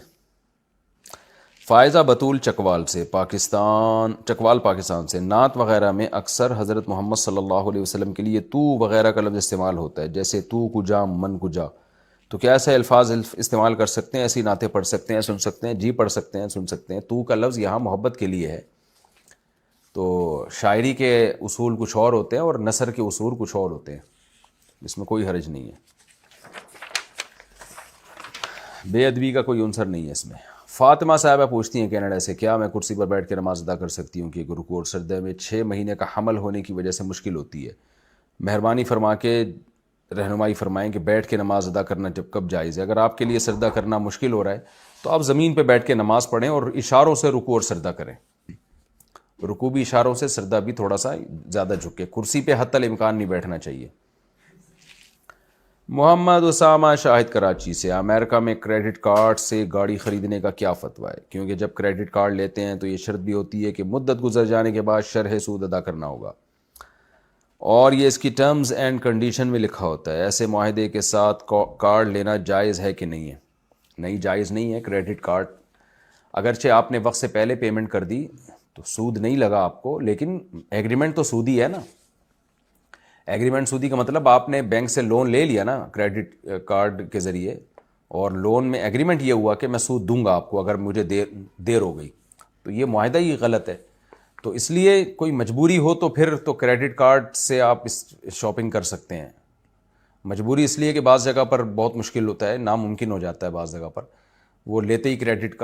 فائزہ بطول چکوال سے پاکستان سے، نعت وغیرہ میں اکثر حضرت محمد صلی اللہ علیہ وسلم کے لیے تو وغیرہ کا لفظ استعمال ہوتا ہے، جیسے تو کجا من کجا، تو کیا ایسے الفاظ استعمال کر سکتے ہیں، ایسی نعتیں پڑھ سکتے ہیں، سن سکتے ہیں؟ جی پڑھ سکتے ہیں، سن سکتے ہیں۔ تو کا لفظ یہاں محبت کے لیے ہے، تو شاعری کے اصول کچھ اور ہوتے ہیں اور نثر کے اصول کچھ اور ہوتے ہیں، اس میں کوئی حرج نہیں ہے، بے ادبی کا کوئی عنصر نہیں ہے اس میں۔ فاطمہ صاحبہ پوچھتی ہیں کینیڈا سے، کیا میں کرسی پر بیٹھ کے نماز ادا کر سکتی ہوں کہ رکوع اور سجدے میں 6 مہینے کا حمل ہونے کی وجہ سے مشکل ہوتی ہے، مہربانی فرما کے رہنمائی فرمائیں کہ بیٹھ کے نماز ادا کرنا کب جائز ہے؟ اگر آپ کے لیے سجدہ کرنا مشکل ہو رہا ہے تو آپ زمین پہ بیٹھ کے نماز پڑھیں اور اشاروں سے رکوع اور سجدہ کریں، رکوع بھی اشاروں سے، سجدہ بھی تھوڑا سا زیادہ جھک کے، کرسی پہ حتی الامکان نہیں بیٹھنا چاہیے۔ محمد اسامہ شاہد کراچی سے، امریکہ میں کریڈٹ کارڈ سے گاڑی خریدنے کا کیا فتویٰ ہے؟ کیونکہ جب کریڈٹ کارڈ لیتے ہیں تو یہ شرط بھی ہوتی ہے کہ مدت گزر جانے کے بعد شرح سود ادا کرنا ہوگا، اور یہ اس کی ٹرمز اینڈ کنڈیشن میں لکھا ہوتا ہے، ایسے معاہدے کے ساتھ کارڈ لینا جائز ہے کہ نہیں ہے؟ نہیں، جائز نہیں ہے۔ کریڈٹ کارڈ اگرچہ آپ نے وقت سے پہلے پیمنٹ کر دی تو سود نہیں لگا آپ کو، لیکن ایگریمنٹ تو سودی ہے نا، ایگریمنٹ سودی کا مطلب آپ نے بینک سے لون لے لیا نا کریڈٹ کارڈ کے ذریعے، اور لون میں ایگریمنٹ یہ ہوا کہ میں سود دوں گا آپ کو اگر مجھے دیر ہو گئی، تو یہ معاہدہ ہی غلط ہے۔ تو اس لیے کوئی مجبوری ہو تو پھر تو کریڈٹ کارڈ سے آپ شاپنگ کر سکتے ہیں، مجبوری اس لیے کہ بعض جگہ پر بہت مشکل ہوتا ہے، ناممکن ہو جاتا ہے بعض جگہ پر، وہ لیتے ہی کریڈٹ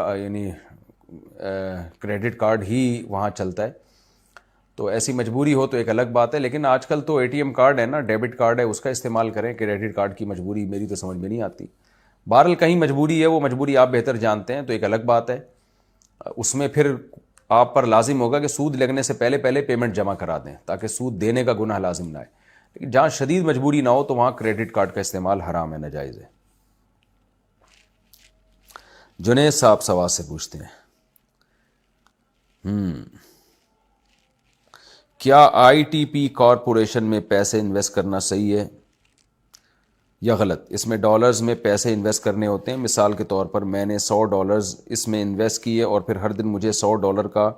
کارڈ ہی وہاں چلتا ہے، تو ایسی مجبوری ہو تو ایک الگ بات ہے، لیکن آج کل تو اے ٹی ایم کارڈ ہے نا، ڈیبٹ کارڈ ہے، اس کا استعمال کریں، کریڈٹ کارڈ کی مجبوری میری تو سمجھ میں نہیں آتی۔ بہرحال کہیں مجبوری ہے، وہ مجبوری آپ بہتر جانتے ہیں تو ایک الگ بات ہے، اس میں پھر آپ پر لازم ہوگا کہ سود لگنے سے پہلے پیمنٹ جمع کرا دیں تاکہ سود دینے کا گناہ لازم نہ آئے، لیکن جہاں شدید مجبوری نہ ہو تو وہاں کریڈٹ کارڈ کا استعمال حرام ہے، ناجائز ہے۔ جنید صاحب سواد سے پوچھتے ہیں، کیا آئی ٹی پی کارپوریشن میں پیسے انویسٹ کرنا صحیح ہے یا غلط؟ اس میں ڈالرز میں پیسے انویسٹ کرنے ہوتے ہیں، مثال کے طور پر میں نے $100 اس میں انویسٹ کیے اور پھر ہر دن مجھے $100 کا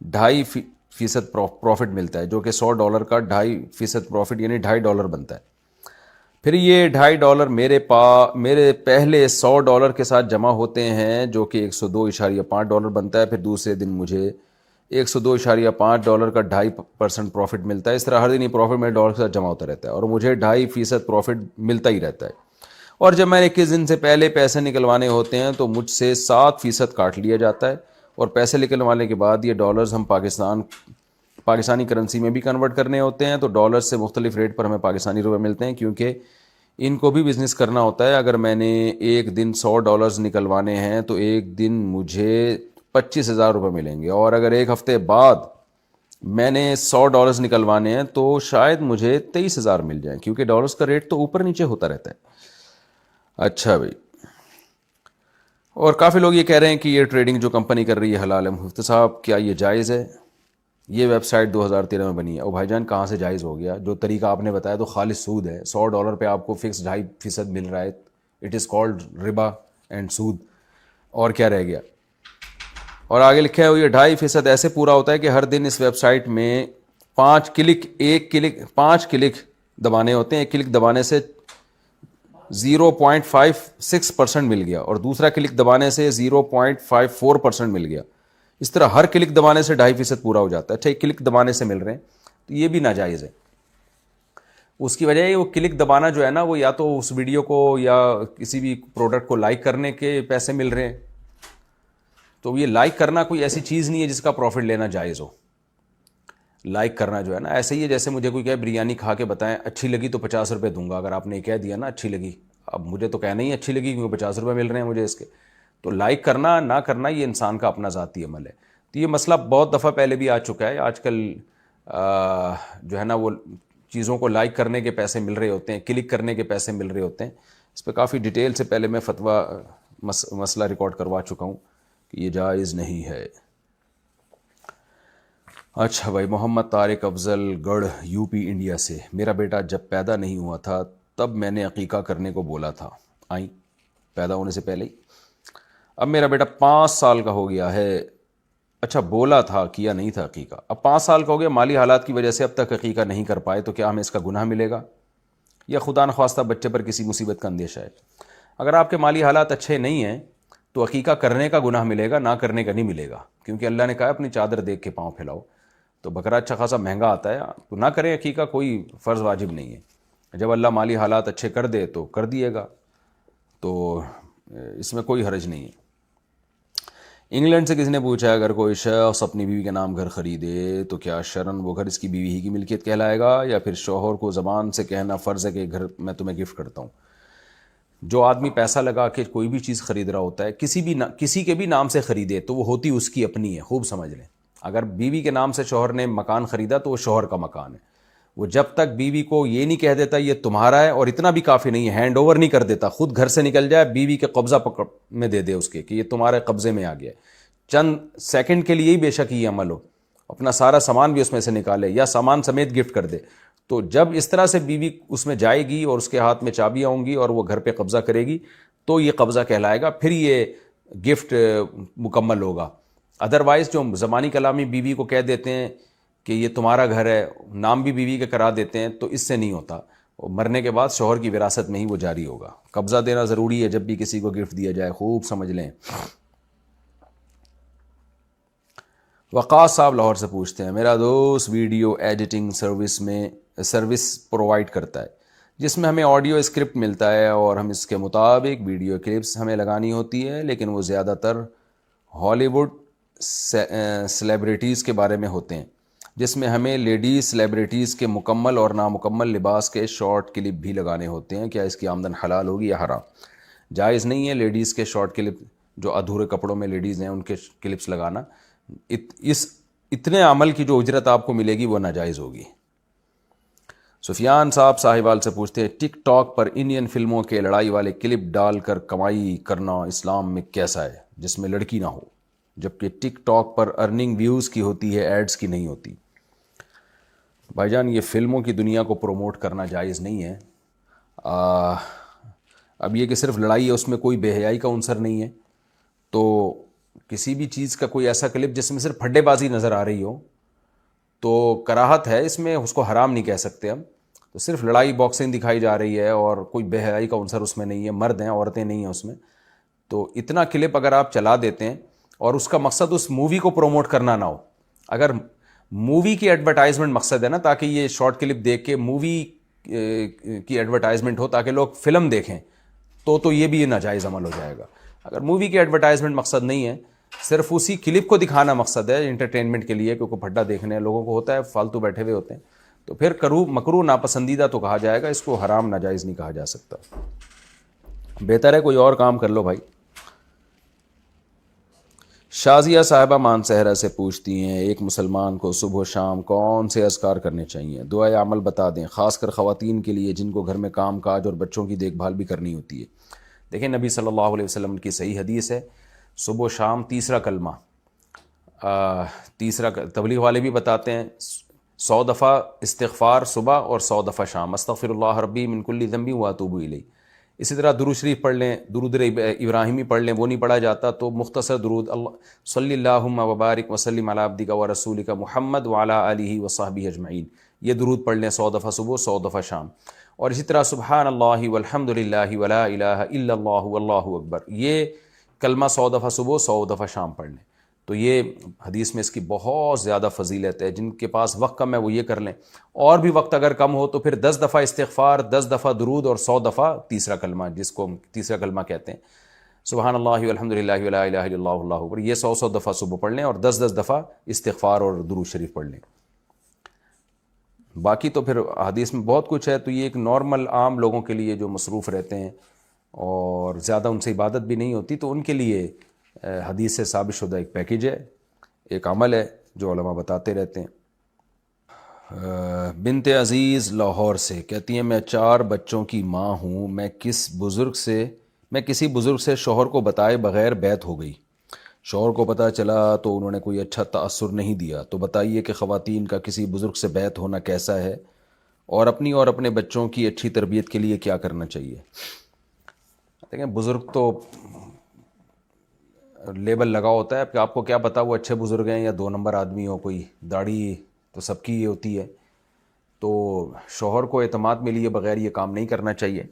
2.5% پروفٹ ملتا ہے، جو کہ $100 کا 2.5% پروفٹ یعنی $2.5 بنتا ہے۔ پھر یہ $2.5 میرے پہلے $100 کے ساتھ جمع ہوتے ہیں جو کہ $102.5 بنتا ہے، پھر دوسرے دن مجھے $102.5 کا 2.5% پروفٹ ملتا ہے۔ اس طرح ہر دن یہ پروفٹ میرے ڈالر کے ساتھ جمع ہوتا رہتا ہے اور مجھے 2.5% پروفٹ ملتا ہی رہتا ہے، اور جب میں نے 21 دن سے پہلے پیسے نکلوانے ہوتے ہیں تو مجھ سے 7% کاٹ لیا جاتا ہے، اور پیسے نکلوانے کے بعد یہ ڈالرز ہم پاکستانی کرنسی میں بھی کنورٹ کرنے ہوتے ہیں، تو ڈالر سے مختلف ریٹ پر ہمیں پاکستانی روپے ملتے ہیں، کیونکہ ان کو بھی بزنس کرنا ہوتا ہے۔ اگر میں نے ایک دن $100 نکلوانے ہیں تو ایک دن مجھے $25,000 ملیں گے، اور اگر ایک ہفتے بعد میں نے $100 نکلوانے ہیں تو شاید مجھے 23,000 مل جائیں، کیونکہ ڈالرز کا ریٹ تو اوپر نیچے ہوتا رہتا ہے۔ اچھا بھائی، اور کافی لوگ یہ کہہ رہے ہیں کہ یہ ٹریڈنگ جو کمپنی کر رہی ہے حلال ہے۔ مفتی صاحب کیا یہ جائز ہے؟ یہ ویب سائٹ 2013 میں بنی ہے۔ او بھائی جان، کہاں سے جائز ہو گیا؟ جو طریقہ آپ نے بتایا تو خالص سود ہے، $100 پہ آپ کو فکس 2.5% مل رہا ہے، اٹ از کالڈ ربا اینڈ سود، اور کیا رہ گیا؟ اور آگے لکھا ہے یہ 2.5% ایسے پورا ہوتا ہے کہ ہر دن اس ویب سائٹ میں 5 کلک دبانے ہوتے ہیں، ایک کلک دبانے سے 0.56% مل گیا، اور دوسرا کلک دبانے سے 0.54% مل گیا، اس طرح ہر کلک دبانے سے 2.5% پورا ہو جاتا ہے۔ اچھا، ایک کلک دبانے سے مل رہے ہیں تو یہ بھی ناجائز ہے۔ اس کی وجہ ہے وہ کلک دبانا جو ہے نا، وہ یا تو اس ویڈیو کو یا کسی بھی پروڈکٹ کو لائک کرنے کے پیسے مل رہے ہیں، تو یہ لائک کرنا کوئی ایسی چیز نہیں ہے جس کا پروفٹ لینا جائز ہو۔ لائک کرنا جو ہے نا، ایسے ہی ہے جیسے مجھے کوئی کہے بریانی کھا کے بتائیں اچھی لگی تو $50 دوں گا، اگر آپ نے کہہ دیا نا اچھی لگی، اب مجھے تو کہنا ہی اچھی لگی کیونکہ $50 مل رہے ہیں مجھے اس کے، تو لائک کرنا نہ کرنا یہ انسان کا اپنا ذاتی عمل ہے۔ تو یہ مسئلہ بہت دفعہ پہلے بھی آ چکا ہے، آج کل جو ہے نا وہ چیزوں کو لائک کرنے کے پیسے مل رہے ہوتے ہیں، کلک کرنے کے پیسے مل رہے ہوتے ہیں، اس پہ کافی ڈیٹیل سے پہلے میں فتویٰ مسئلہ ریکارڈ کروا چکا ہوں کہ یہ جائز نہیں ہے۔ اچھا بھائی، محمد طارق افضل گڑھ یو پی انڈیا سے، میرا بیٹا جب پیدا نہیں ہوا تھا تب میں نے عقیقہ کرنے کو بولا تھا، پیدا ہونے سے پہلے ہی۔ اب میرا بیٹا 5 سال کا ہو گیا ہے، اچھا بولا تھا کیا نہیں تھا عقیقہ، اب 5 سال کا ہو گیا، مالی حالات کی وجہ سے اب تک عقیقہ نہیں کر پائے، تو کیا ہمیں اس کا گناہ ملے گا، یا خدا نخواستہ بچے پر کسی مصیبت کا اندیشہ ہے؟ اگر آپ کے مالی حالات اچھے نہیں ہیں تو عقیقہ کرنے کا گناہ ملے گا، نہ کرنے کا نہیں ملے گا، کیونکہ اللہ نے کہا اپنی چادر دیکھ کے پاؤں پھیلاؤ۔ تو بکرا اچھا خاصا مہنگا آتا ہے، تو نہ کریں عقیقہ، کوئی فرض واجب نہیں ہے، جب اللہ مالی حالات اچھے کر دے تو کر دیے گا، تو اس میں کوئی حرج نہیں ہے۔ انگلینڈ سے کسی نے پوچھا اگر کوئی شخص اپنی بیوی کے نام گھر خریدے تو کیا شرعاً وہ گھر اس کی بیوی ہی کی ملکیت کہلائے گا، یا پھر شوہر کو زبان سے کہنا فرض ہے کہ گھر میں تمہیں گفٹ کرتا ہوں؟ جو آدمی پیسہ لگا کے کوئی بھی چیز خرید رہا ہوتا ہے، کسی کے بھی نام سے خریدے تو وہ ہوتی اس کی اپنی ہے، خوب سمجھ لیں۔ اگر بیوی کے نام سے شوہر نے مکان خریدا تو وہ شوہر کا مکان ہے، وہ جب تک بیوی کو یہ نہیں کہہ دیتا یہ تمہارا ہے، اور اتنا بھی کافی نہیں ہے، ہینڈ اوور نہیں کر دیتا، خود گھر سے نکل جائے بیوی کے قبضہ پکڑ میں دے دے اس کے کہ یہ تمہارے قبضے میں آ گیا، چند سیکنڈ کے لیے ہی بے شک یہ عمل ہو، اپنا سارا سامان بھی اس میں سے نکالے یا سامان سمیت گفٹ کر دے، تو جب اس طرح سے بیوی اس میں جائے گی اور اس کے ہاتھ میں چابیاں ہوں گی اور وہ گھر پہ قبضہ کرے گی تو یہ قبضہ کہلائے گا، پھر یہ گفٹ مکمل ہوگا۔ ادروائز جو زمانی کلامی بیوی کو کہہ دیتے ہیں کہ یہ تمہارا گھر ہے، نام بھی بیوی کے کرا دیتے ہیں، تو اس سے نہیں ہوتا، مرنے کے بعد شوہر کی وراثت میں ہی وہ جاری ہوگا۔ قبضہ دینا ضروری ہے جب بھی کسی کو گفٹ دیا جائے، خوب سمجھ لیں۔ وقاص صاحب لاہور سے پوچھتے ہیں میرا دوست ویڈیو ایڈیٹنگ سروس پرووائڈ کرتا ہے جس میں ہمیں آڈیو اسکرپٹ ملتا ہے اور ہم اس کے مطابق ویڈیو کلپس ہمیں لگانی ہوتی ہے، لیکن وہ زیادہ تر ہالی ووڈ سیلیبریٹیز کے بارے میں ہوتے ہیں، جس میں ہمیں لیڈیز سیلیبریٹیز کے مکمل اور نامکمل لباس کے شارٹ کلپ بھی لگانے ہوتے ہیں، کیا اس کی آمدن حلال ہوگی یا حرام؟ جائز نہیں ہے لیڈیز کے شارٹ کلپ، جو ادھورے کپڑوں میں لیڈیز ہیں ان کے کلپس لگانا، اتنے عمل کی جو اجرت آپ کو ملے گی وہ ناجائز ہوگی۔ سفیان صاحب صاحبال سے پوچھتے ہیں ٹک ٹاک پر انڈین فلموں کے لڑائی والے کلپ ڈال کر کمائی کرنا اسلام میں کیسا ہے جس میں لڑکی نہ ہو، جبکہ ٹک ٹاک پر ارننگ ویوز کی ہوتی ہے، ایڈز کی نہیں ہوتی؟ بھائی جان یہ فلموں کی دنیا کو پروموٹ کرنا جائز نہیں ہے۔ اب یہ کہ صرف لڑائی ہے، اس میں کوئی بے حیائی کا عنصر نہیں ہے، تو کسی بھی چیز کا کوئی ایسا کلپ جس میں صرف پھڈے بازی نظر آ رہی ہو تو کراہت ہے، اس میں اس کو حرام نہیں کہہ سکتے ہم، تو صرف لڑائی باکسنگ دکھائی جا رہی ہے اور کوئی بے حیائی کا عنصر اس میں نہیں ہے، مرد ہیں عورتیں نہیں ہیں اس میں، تو اتنا کلپ اگر آپ چلا دیتے ہیں اور اس کا مقصد اس مووی کو پروموٹ کرنا نہ ہو، اگر مووی کی ایڈورٹائزمنٹ مقصد ہے نا، تاکہ یہ شارٹ کلپ دیکھ کے مووی کی ایڈورٹائزمنٹ ہو تاکہ لوگ فلم دیکھیں، تو یہ بھی ناجائز عمل ہو جائے گا۔ اگر مووی کی ایڈورٹائزمنٹ مقصد نہیں ہے، صرف اسی کلپ کو دکھانا مقصد ہے انٹرٹینمنٹ کے لیے، کیونکہ پھڈا دیکھنے لوگوں کو ہوتا ہے، فالتو بیٹھے ہوئے ہوتے ہیں، تو پھر مکروہ ناپسندیدہ تو کہا جائے گا، اس کو حرام ناجائز نہیں کہا جا سکتا۔ بہتر ہے کوئی اور کام کر لو بھائی۔ شازیہ صاحبہ مانسہرہ سے پوچھتی ہیں ایک مسلمان کو صبح و شام کون سے اذکار کرنے چاہیے، دعائے عمل بتا دیں، خاص کر خواتین کے لیے جن کو گھر میں کام کاج اور بچوں کی دیکھ بھال بھی کرنی ہوتی ہے۔ دیکھیں نبی صلی اللہ علیہ وسلم کی صحیح حدیث ہے، صبح و شام تیسرا کلمہ، تبلیغ والے بھی بتاتے ہیں 100 دفعہ استغفار صبح اور 100 دفعہ شام، استغفر اللہ ربی من کل ذنب واتوب الیہ۔ اسی طرح درود شریف پڑھ لیں، درود ابراہیمی پڑھ لیں، وہ نہیں پڑھا جاتا تو مختصر درود اللہ صلی اللہم وبارک وسلم علی عبدک ورسولک محمد وعلی آلہ وصحبہ اجمعین، یہ درود پڑھ لیں 100 دفعہ صبح 100 دفعہ شام، اور اسی طرح سبحان اللہ والحمد للہ ولا الہ الا اللہ واللہ اکبر، یہ کلمہ 100 دفعہ صبح 100 دفعہ شام پڑھ لیں، تو یہ حدیث میں اس کی بہت زیادہ فضیلت ہے۔ جن کے پاس وقت کم ہے وہ یہ کر لیں، اور بھی وقت اگر کم ہو تو پھر 10 دفعہ استغفار، 10 دفعہ درود اور 100 دفعہ تیسرا کلمہ، جس کو تیسرا کلمہ کہتے ہیں، سبحان اللہ والحمد للہ ولا الہ الا اللہ واللہ اکبر، یہ 100 دفعہ صبح پڑھ لیں اور 10 دفعہ استغفار اور درود شریف پڑھ لیں۔ باقی تو پھر حدیث میں بہت کچھ ہے، تو یہ ایک نارمل عام لوگوں کے لیے جو مصروف رہتے ہیں اور زیادہ ان سے عبادت بھی نہیں ہوتی، تو ان کے لیے حدیث سے ثابت شدہ ایک پیکیج ہے، ایک عمل ہے جو علماء بتاتے رہتے ہیں۔ بنت عزیز لاہور سے کہتی ہیں میں 4 بچوں کی ماں ہوں، میں کسی بزرگ سے شوہر کو بتائے بغیر بیعت ہو گئی، شوہر کو پتہ چلا تو انہوں نے کوئی اچھا تأثر نہیں دیا، تو بتائیے کہ خواتین کا کسی بزرگ سے بیعت ہونا کیسا ہے، اور اپنی اور اپنے بچوں کی اچھی تربیت کے لیے کیا کرنا چاہیے؟ دیکھیں بزرگ تو لیبل لگا ہوتا ہے کہ آپ کو کیا پتا وہ اچھے بزرگ ہیں یا 2 نمبر آدمی ہو. کوئی داڑھی تو سب کی یہ ہوتی ہے. تو شوہر کو اعتماد میں لیے بغیر یہ کام نہیں کرنا چاہیے.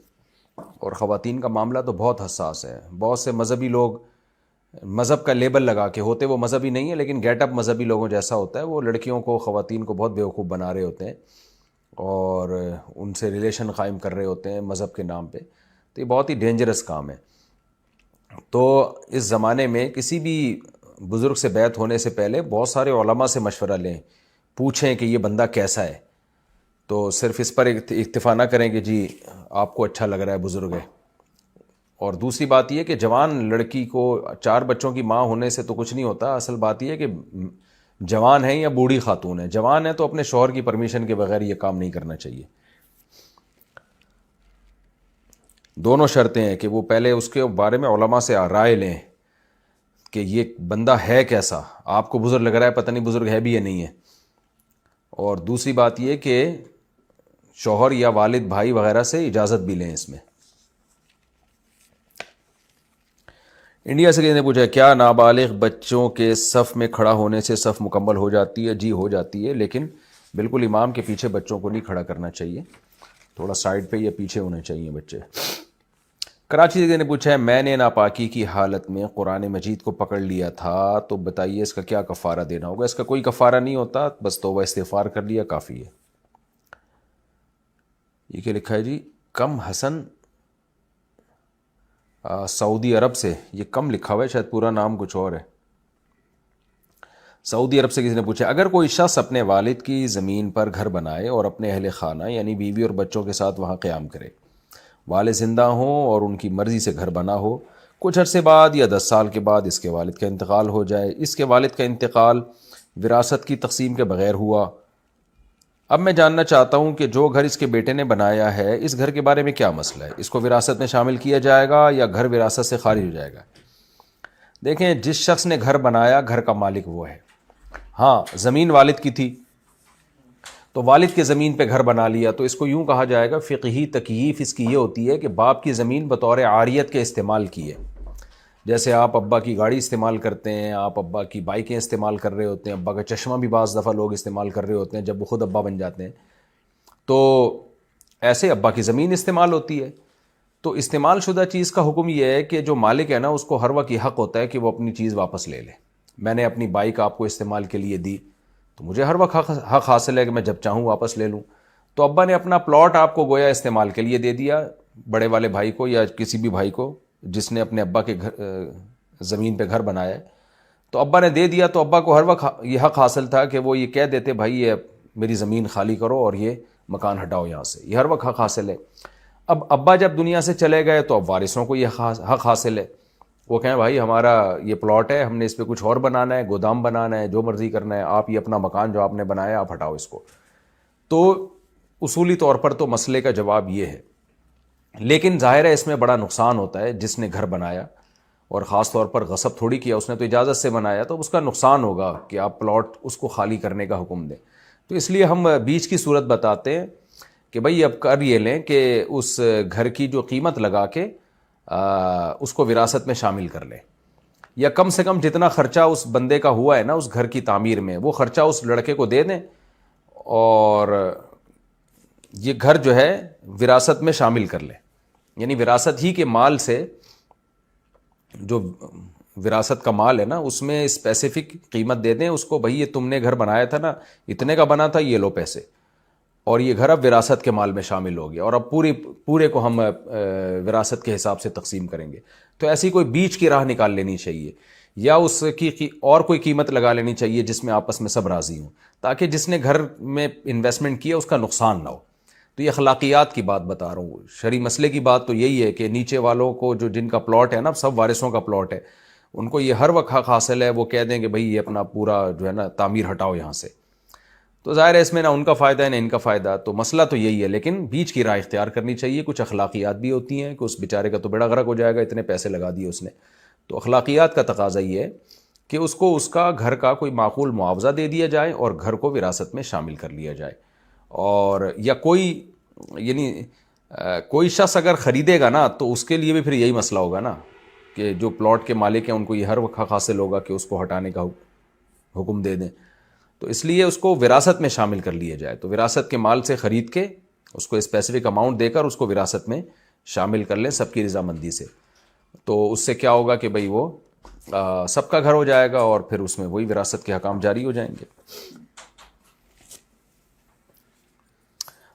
اور خواتین کا معاملہ تو بہت حساس ہے. بہت سے مذہبی لوگ مذہب کا لیبل لگا کے ہوتے وہ مذہبی نہیں ہے لیکن گیٹ اپ مذہبی لوگوں جیسا ہوتا ہے. وہ لڑکیوں کو خواتین کو بہت بیوقوف بنا رہے ہوتے ہیں اور ان سے ریلیشن قائم کر رہے ہوتے ہیں مذہب کے نام پہ. تو یہ بہت ہی ڈینجرس کام ہے. تو اس زمانے میں کسی بھی بزرگ سے بیعت ہونے سے پہلے بہت سارے علماء سے مشورہ لیں, پوچھیں کہ یہ بندہ کیسا ہے. تو صرف اس پر اکتفا نہ کریں کہ جی آپ کو اچھا لگ رہا ہے بزرگ ہے. اور دوسری بات یہ کہ جوان لڑکی کو 4 بچوں کی ماں ہونے سے تو کچھ نہیں ہوتا. اصل بات یہ ہے کہ جوان ہے یا بوڑھی خاتون ہے. جوان ہے تو اپنے شوہر کی پرمیشن کے بغیر یہ کام نہیں کرنا چاہیے. دونوں شرطیں ہیں کہ وہ پہلے اس کے بارے میں علماء سے رائے لیں کہ یہ بندہ ہے کیسا. آپ کو بزرگ لگ رہا ہے, پتہ نہیں بزرگ ہے بھی یا نہیں ہے. اور دوسری بات یہ کہ شوہر یا والد بھائی وغیرہ سے اجازت بھی لیں اس میں. انڈیا سے کسی نے پوچھا کیا نابالغ بچوں کے صف میں کھڑا ہونے سے صف مکمل ہو جاتی ہے؟ جی ہو جاتی ہے, لیکن بالکل امام کے پیچھے بچوں کو نہیں کھڑا کرنا چاہیے. تھوڑا سائڈ پہ یا پیچھے ہونے چاہیے بچے. کراچی سے کسی نے پوچھا ہے میں نے ناپاکی کی حالت میں قرآن مجید کو پکڑ لیا تھا تو بتائیے اس کا کیا کفارہ دینا ہوگا؟ اس کا کوئی کفارہ نہیں ہوتا, بس توبہ استغفار کر لیا کافی ہے. یہ کیا لکھا ہے جی؟ کم حسن سعودی عرب سے. یہ کم لکھا ہوا ہے, شاید پورا نام کچھ اور ہے. سعودی عرب سے کسی نے پوچھا اگر کوئی شخص اپنے والد کی زمین پر گھر بنائے اور اپنے اہل خانہ یعنی بیوی اور بچوں کے ساتھ وہاں قیام کرے, والد زندہ ہوں اور ان کی مرضی سے گھر بنا ہو, کچھ عرصے بعد یا 10 سال کے بعد اس کے والد کا انتقال ہو جائے, اس کے والد کا انتقال وراثت کی تقسیم کے بغیر ہوا. اب میں جاننا چاہتا ہوں کہ جو گھر اس کے بیٹے نے بنایا ہے اس گھر کے بارے میں کیا مسئلہ ہے؟ اس کو وراثت میں شامل کیا جائے گا یا گھر وراثت سے خارج ہو جائے گا؟ دیکھیں, جس شخص نے گھر بنایا گھر کا مالک وہ ہے. ہاں زمین والد کی تھی تو والد کے زمین پہ گھر بنا لیا تو اس کو یوں کہا جائے گا, فقہی تکییف اس کی یہ ہوتی ہے کہ باپ کی زمین بطور عاریت کے استعمال کی ہے. جیسے آپ ابا کی گاڑی استعمال کرتے ہیں, آپ ابا کی بائکیں استعمال کر رہے ہوتے ہیں, ابا کا چشمہ بھی بعض دفعہ لوگ استعمال کر رہے ہوتے ہیں جب وہ خود ابا بن جاتے ہیں, تو ایسے ابا کی زمین استعمال ہوتی ہے. تو استعمال شدہ چیز کا حکم یہ ہے کہ جو مالک ہے نا اس کو ہر وقت یہ حق ہوتا ہے کہ وہ اپنی چیز واپس لے لے. میں نے اپنی بائک آپ کو استعمال کے لیے دی تو مجھے ہر وقت حق حاصل ہے کہ میں جب چاہوں واپس لے لوں. تو ابا نے اپنا پلاٹ آپ کو گویا استعمال کے لیے دے دیا, بڑے والے بھائی کو یا کسی بھی بھائی کو جس نے اپنے ابا کے زمین پہ گھر بنایا ہے, تو ابا نے دے دیا. تو ابا کو ہر وقت یہ حق حاصل تھا کہ وہ یہ کہہ دیتے بھائی یہ میری زمین خالی کرو اور یہ مکان ہٹاؤ یہاں سے, یہ ہر وقت حق حاصل ہے. اب ابا جب دنیا سے چلے گئے تو اب وارثوں کو یہ حق حاصل ہے, وہ کہیں بھائی ہمارا یہ پلاٹ ہے, ہم نے اس پہ کچھ اور بنانا ہے, گودام بنانا ہے, جو مرضی کرنا ہے, آپ یہ اپنا مکان جو آپ نے بنایا آپ ہٹاؤ اس کو. تو اصولی طور پر تو مسئلے کا جواب یہ ہے, لیکن ظاہر ہے اس میں بڑا نقصان ہوتا ہے. جس نے گھر بنایا اور خاص طور پر غصب تھوڑی کیا, اس نے تو اجازت سے بنایا, تو اس کا نقصان ہوگا کہ آپ پلاٹ اس کو خالی کرنے کا حکم دیں. تو اس لیے ہم بیچ کی صورت بتاتے ہیں کہ بھئی اب کر یہ لیں کہ اس گھر کی جو قیمت لگا کے اس کو وراثت میں شامل کر لیں, یا کم سے کم جتنا خرچہ اس بندے کا ہوا ہے نا اس گھر کی تعمیر میں وہ خرچہ اس لڑکے کو دے دیں, اور یہ گھر جو ہے وراثت میں شامل کر لیں. یعنی وراثت ہی کے مال سے, جو وراثت کا مال ہے نا اس میں اسپیسیفک قیمت دے دیں اس کو, بھئی یہ تم نے گھر بنایا تھا نا اتنے کا بنا تھا, یہ لو پیسے, اور یہ گھر اب وراثت کے مال میں شامل ہو گیا اور اب پورے کو ہم وراثت کے حساب سے تقسیم کریں گے. تو ایسی کوئی بیچ کی راہ نکال لینی چاہیے, یا اس کی اور کوئی قیمت لگا لینی چاہیے جس میں آپس میں سب راضی ہوں, تاکہ جس نے گھر میں انویسٹمنٹ کیا اس کا نقصان نہ ہو. تو یہ اخلاقیات کی بات بتا رہا ہوں. شرعی مسئلے کی بات تو یہی ہے کہ نیچے والوں کو جو جن کا پلاٹ ہے نا سب وارثوں کا پلاٹ ہے, ان کو یہ ہر وقت حق حاصل ہے, وہ کہہ دیں کہ بھئی یہ اپنا پورا جو ہے نا تعمیر ہٹاؤ یہاں سے. تو ظاہر ہے اس میں نہ ان کا فائدہ ہے نہ ان کا فائدہ. تو مسئلہ تو یہی ہے, لیکن بیچ کی راہ اختیار کرنی چاہیے. کچھ اخلاقیات بھی ہوتی ہیں کہ اس بیچارے کا تو بیڑا غرق ہو جائے گا, اتنے پیسے لگا دیے اس نے. تو اخلاقیات کا تقاضا یہ ہے کہ اس کو اس کا گھر کا کوئی معقول معاوضہ دے دیا جائے اور گھر کو وراثت میں شامل کر لیا جائے. اور یا کوئی شخص اگر خریدے گا نا تو اس کے لیے بھی پھر یہی مسئلہ ہوگا نا کہ جو پلاٹ کے مالک ہیں ان کو یہ ہر وقت حق حاصل ہوگا کہ اس کو ہٹانے کا حکم دے دیں. تو اس لیے اس کو وراثت میں شامل کر لیا جائے. تو وراثت کے مال سے خرید کے اس کو اسپیسیفک اماؤنٹ دے کر اس کو وراثت میں شامل کر لیں سب کی رضامندی سے. تو اس سے کیا ہوگا کہ بھئی وہ سب کا گھر ہو جائے گا اور پھر اس میں وہی وراثت کے حکام جاری ہو جائیں گے.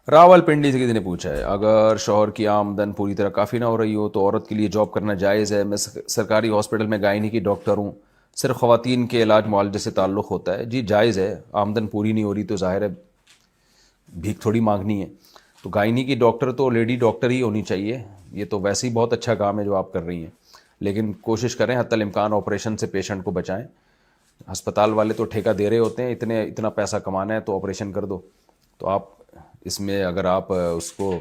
راول پنڈی سے کسی نے پوچھا ہے اگر شوہر کی آمدن پوری طرح کافی نہ ہو رہی ہو تو عورت کے لیے جاب کرنا جائز ہے؟ میں سرکاری ہاسپٹل میں گائنی ڈاکٹر ہوں, صرف خواتین کے علاج معالجے سے تعلق ہوتا ہے. جی جائز ہے, آمدن پوری نہیں ہو رہی تو ظاہر ہے بھیک تھوڑی مانگنی ہے. تو گائنی کی ڈاکٹر تو لیڈی ڈاکٹر ہی ہونی چاہیے. یہ تو ویسے ہی بہت اچھا کام ہے جو آپ کر رہی ہیں, لیکن کوشش کریں حتی الامکان آپریشن سے پیشنٹ کو بچائیں. ہسپتال والے تو ٹھیکہ دے رہے ہوتے ہیں, اتنا پیسہ کمانا ہے تو آپریشن کر دو. تو آپ اس میں اگر آپ اس کو